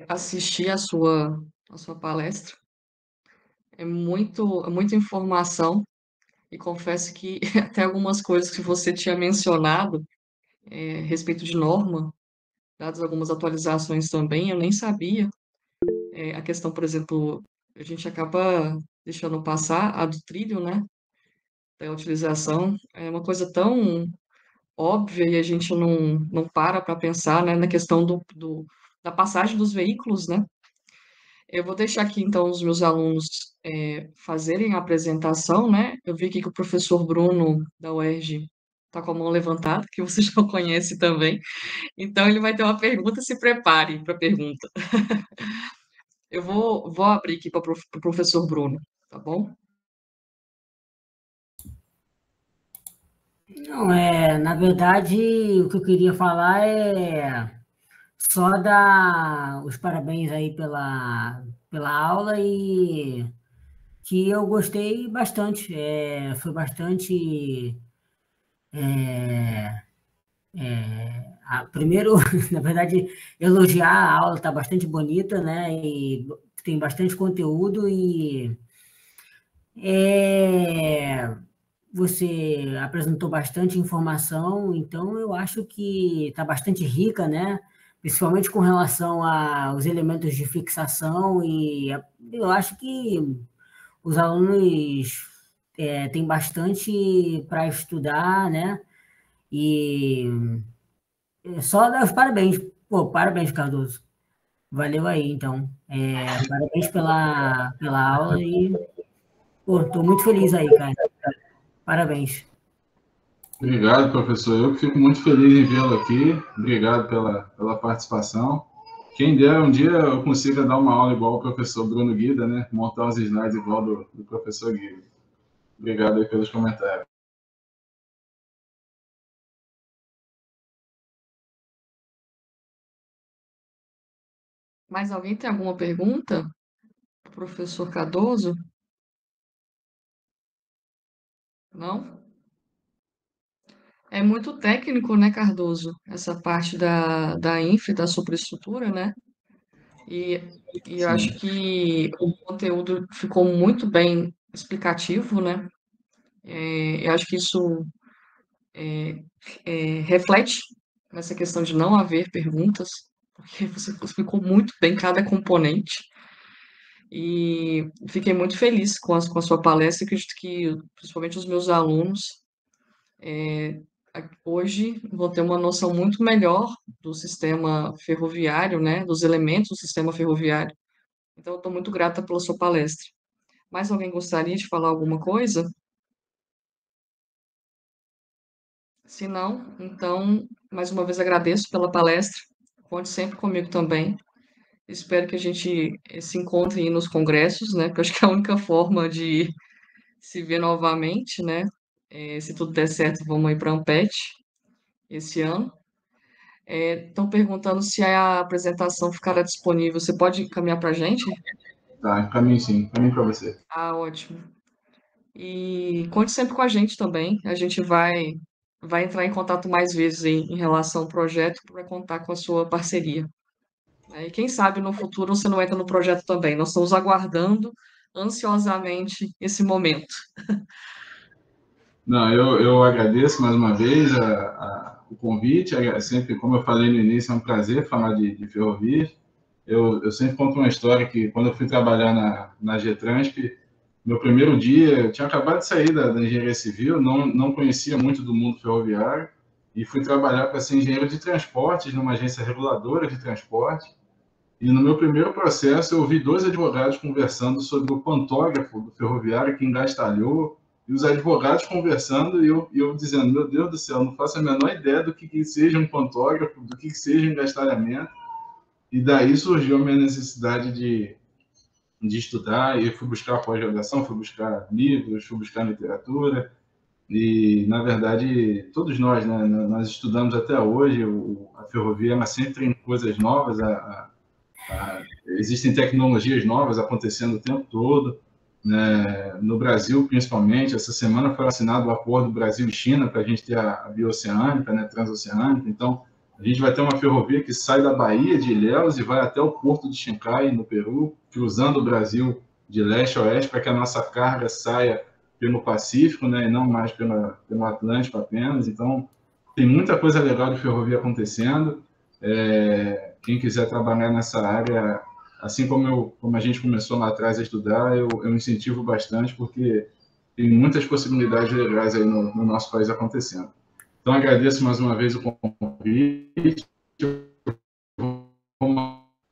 [SPEAKER 3] assistir a sua palestra. É muita informação e confesso que até algumas coisas que você tinha mencionado a respeito de norma, dadas algumas atualizações também, eu nem sabia. A questão, por exemplo, a gente acaba deixando passar a do trilho, né? Da utilização. É uma coisa tão óbvia e a gente não para pensar, né, na questão da passagem dos veículos, né? Eu vou deixar aqui, então, os meus alunos fazerem a apresentação, né? Eu vi aqui que o professor Bruno, da UERJ, está com a mão levantada, que você já conhece também. Então, ele vai ter uma pergunta, se prepare para a pergunta. Eu vou abrir aqui para o professor Bruno, tá bom?
[SPEAKER 5] Não, na verdade, o que eu queria falar é só dar os parabéns aí pela aula e que eu gostei bastante. Foi bastante. Primeiro, na verdade, elogiar a aula, está bastante bonita, né? E tem bastante conteúdo e você apresentou bastante informação, então eu acho que está bastante rica, né? Principalmente com relação aos elementos de fixação, e eu acho que os alunos têm bastante para estudar, né? E só dar os parabéns. Pô, parabéns, Cardoso. Valeu aí, então. Parabéns pela aula e, pô, estou muito feliz aí, cara. Parabéns.
[SPEAKER 1] Obrigado, professor. Eu fico muito feliz em vê-lo aqui. Obrigado pela participação. Quem dera um dia eu consiga dar uma aula igual o professor Bruno Guida, né? Montar os slides igual do professor Guida. Obrigado aí pelos comentários.
[SPEAKER 3] Mais alguém tem alguma pergunta? Professor Cardoso? Não? É muito técnico, né, Cardoso? Essa parte da infra, da superestrutura, né? E, e eu acho
[SPEAKER 1] Sim.
[SPEAKER 3] que o conteúdo ficou muito bem explicativo, né? Eu acho que isso reflete nessa questão de não haver perguntas, porque você explicou muito bem cada componente. E fiquei muito feliz com a sua palestra. Acredito que, principalmente, os meus alunos hoje vão ter uma noção muito melhor do sistema ferroviário, né? Dos elementos do sistema ferroviário. Então, eu estou muito grata pela sua palestra. Mais alguém gostaria de falar alguma coisa? Se não, então, mais uma vez agradeço pela palestra. Conte sempre comigo também. Espero que a gente se encontre aí nos congressos, né? Porque eu acho que é a única forma de se ver novamente, né? Se tudo der certo, vamos aí para a Ampet esse ano. Estão perguntando se a apresentação ficará disponível. Você pode encaminhar para a gente?
[SPEAKER 1] Tá, caminho sim. Caminho para você.
[SPEAKER 3] Ah, ótimo. E conte sempre com a gente também. A gente vai entrar em contato mais vezes em relação ao projeto para contar com a sua parceria. E quem sabe no futuro você não entra no projeto também. Nós estamos aguardando ansiosamente esse momento.
[SPEAKER 1] Não, eu agradeço mais uma vez o convite. Sempre, como eu falei no início, é um prazer falar de ferrovias. Eu sempre conto uma história que, quando eu fui trabalhar na Getransp, meu primeiro dia, eu tinha acabado de sair da engenharia civil, não conhecia muito do mundo ferroviário, e fui trabalhar para ser engenheiro de transportes numa agência reguladora de transporte. E no meu primeiro processo, eu ouvi dois advogados conversando sobre o pantógrafo do ferroviário que engastalhou, e os advogados conversando, e eu dizendo, meu Deus do céu, não faço a menor ideia do que seja um pantógrafo, do que seja engastalhamento. E daí surgiu a minha necessidade de estudar, e eu fui buscar pós-graduação, fui buscar livros, fui buscar literatura, e, na verdade, todos nós, né, nós estudamos até hoje, a ferrovia, mas sempre tem coisas novas, existem tecnologias novas acontecendo o tempo todo, né? No Brasil, principalmente. Essa semana foi assinado o acordo Brasil e China para a gente ter a bioceânica, né, transoceânica. Então, a gente vai ter uma ferrovia que sai da Bahia de Ilhéus e vai até o porto de Xinkai, no Peru, cruzando o Brasil de leste a oeste, para que a nossa carga saia pelo Pacífico, né, e não mais pelo Atlântico apenas. Então, tem muita coisa legal de ferrovia acontecendo. Quem quiser trabalhar nessa área, assim como a gente começou lá atrás a estudar, eu incentivo bastante, porque tem muitas possibilidades legais aí no nosso país acontecendo. Então, agradeço mais uma vez o convite. Vou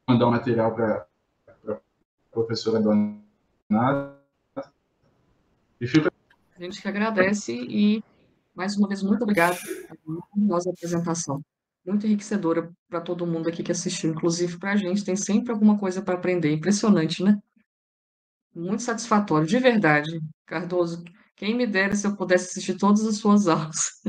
[SPEAKER 1] mandar o material para a professora Donata. E fica...
[SPEAKER 3] A gente que agradece e, mais uma vez, muito obrigada pela nossa apresentação. Muito enriquecedora para todo mundo aqui que assistiu, inclusive para a gente, tem sempre alguma coisa para aprender. Impressionante, né? Muito satisfatório, de verdade. Cardoso, quem me dera se eu pudesse assistir todas as suas aulas.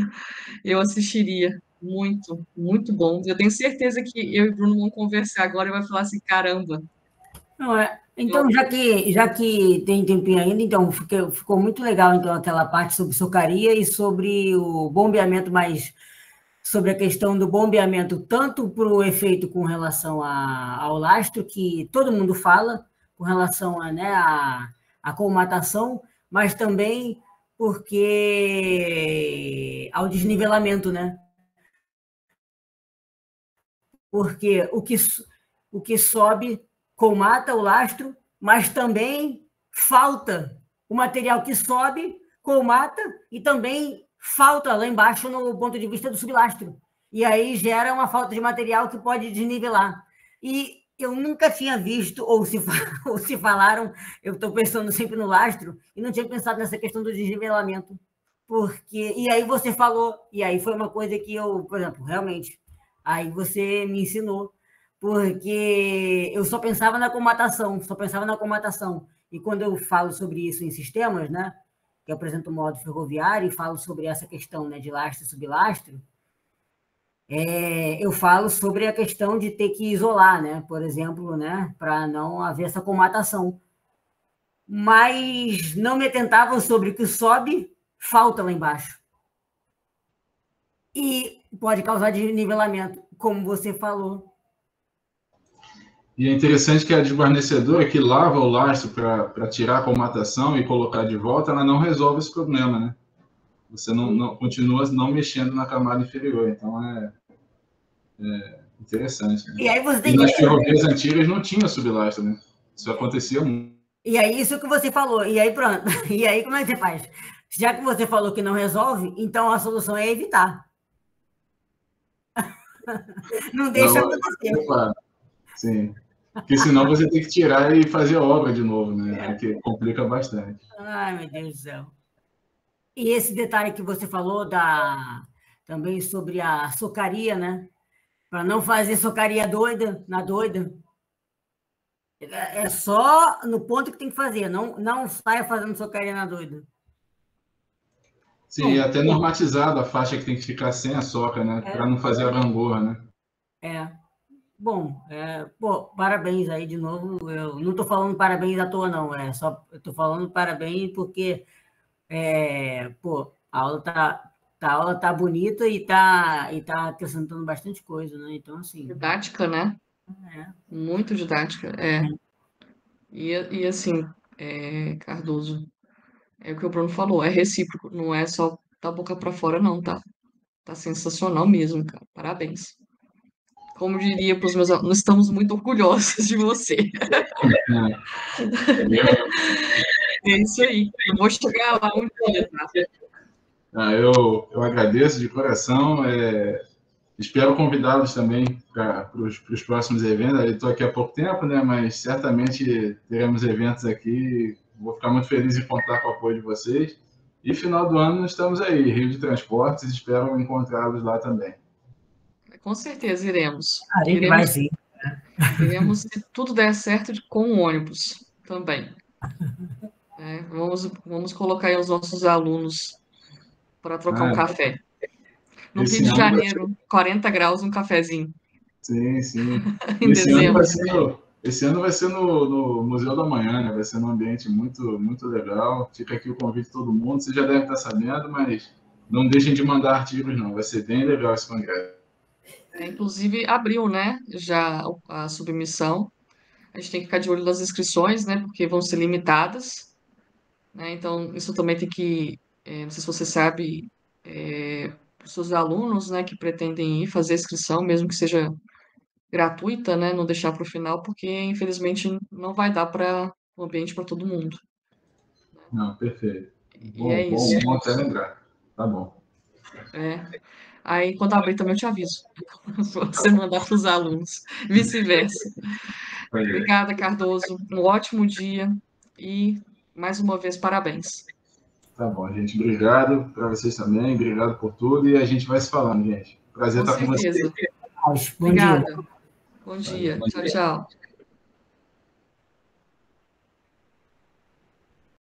[SPEAKER 3] Eu assistiria. Muito, muito bom. Eu tenho certeza que eu e o Bruno vamos conversar agora e vai falar assim, caramba.
[SPEAKER 5] Não, então, já que tem tempinho ainda, então ficou muito legal então aquela parte sobre socaria e sobre o bombeamento, mais sobre a questão do bombeamento, tanto para o efeito com relação ao lastro, que todo mundo fala, com relação à colmatação, mas também porque ao desnivelamento, né? Porque o que sobe colmata o lastro, mas também falta o material que sobe, colmata, e também falta lá embaixo no ponto de vista do sublastro. E aí gera uma falta de material que pode desnivelar. E eu nunca tinha visto, ou se falaram, eu estou pensando sempre no lastro, e não tinha pensado nessa questão do desnivelamento. E aí você falou, e aí foi uma coisa que eu, por exemplo, realmente, aí você me ensinou, porque eu só pensava na comatação. E quando eu falo sobre isso em sistemas, né, que eu apresento o modo ferroviário e falo sobre essa questão, né, de lastro e sublastro, eu falo sobre a questão de ter que isolar, né, por exemplo, né, para não haver essa comatação. Mas não me atentavam sobre o que sobe, falta lá embaixo. E pode causar desnivelamento, como você falou.
[SPEAKER 1] E é interessante que a desguarnecedora que lava o lastro para tirar a colmatação e colocar de volta, ela não resolve esse problema, né? Você não continua não mexendo na camada inferior, então é interessante. Né?
[SPEAKER 5] E aí você tem
[SPEAKER 1] nas ferrovias antigas não tinha sublastro, né? Isso acontecia muito.
[SPEAKER 5] E aí isso que você falou, e aí pronto. E aí como é que você faz? Já que você falou que não resolve, então a solução é evitar. Não deixa acontecer.
[SPEAKER 1] Opa, sim. Porque senão você tem que tirar e fazer a obra de novo, né? Que complica bastante.
[SPEAKER 5] Ai, meu Deus do céu. E esse detalhe que você falou também sobre a socaria, né? Para não fazer socaria na doida. É só no ponto que tem que fazer, não saia fazendo socaria na doida.
[SPEAKER 1] Sim, até normatizado a faixa que tem que ficar sem a soca, né? Para não fazer a gangorra, né?
[SPEAKER 5] Bom, parabéns aí de novo. Eu não estou falando parabéns à toa, não. Eu estou falando parabéns porque a aula tá bonita e tá acrescentando bastante coisa, né? Então, assim.
[SPEAKER 3] Didática, né? Muito didática, E assim, Cardoso. É o que o Bruno falou, é recíproco, não é só da boca para fora, não, tá? Tá sensacional mesmo, cara. Parabéns. Como diria para os meus alunos, estamos muito orgulhosos de você. É isso aí. Eu vou chegar lá um dia, tá?
[SPEAKER 1] Eu agradeço de coração. Espero convidá-los também para os próximos eventos. Eu estou aqui há pouco tempo, né? Mas certamente teremos eventos aqui. Vou ficar muito feliz em contar com o apoio de vocês. E final do ano estamos aí, Rio de Transportes. Espero encontrá-los lá também.
[SPEAKER 3] Com certeza iremos.
[SPEAKER 5] A gente vai sim.
[SPEAKER 3] Iremos, se tudo der certo, com o ônibus também. Vamos colocar aí os nossos alunos para trocar um café. No Rio de Janeiro, 40 graus, um cafezinho.
[SPEAKER 1] Sim, sim.
[SPEAKER 3] Em dezembro.
[SPEAKER 1] Esse ano vai ser no Museu da Manhã, né? Vai ser num ambiente muito, muito legal. Fica aqui o convite de todo mundo. Vocês já devem estar sabendo, mas não deixem de mandar artigos, não. Vai ser bem legal esse congresso.
[SPEAKER 3] Inclusive, abriu, né? Já a submissão. A gente tem que ficar de olho nas inscrições, né? Porque vão ser limitadas. Né? Então, isso também tem que... não sei se você sabe... os seus alunos, né, que pretendem ir fazer a inscrição, mesmo que seja gratuita, né, não deixar para o final, porque infelizmente não vai dar para o ambiente para todo mundo.
[SPEAKER 1] Não, perfeito.
[SPEAKER 3] E é isso.
[SPEAKER 1] Bom até lembrar. Tá bom.
[SPEAKER 3] Aí, quando abrir também eu te aviso. Você mandar para os alunos. Vice-versa. Obrigada, Cardoso. Um ótimo dia e, mais uma vez, parabéns.
[SPEAKER 1] Tá bom, gente. Obrigado para vocês também. Obrigado por tudo. E a gente vai se falando, gente. Prazer estar com vocês.
[SPEAKER 3] Obrigada. Bom dia. Tchau, tchau.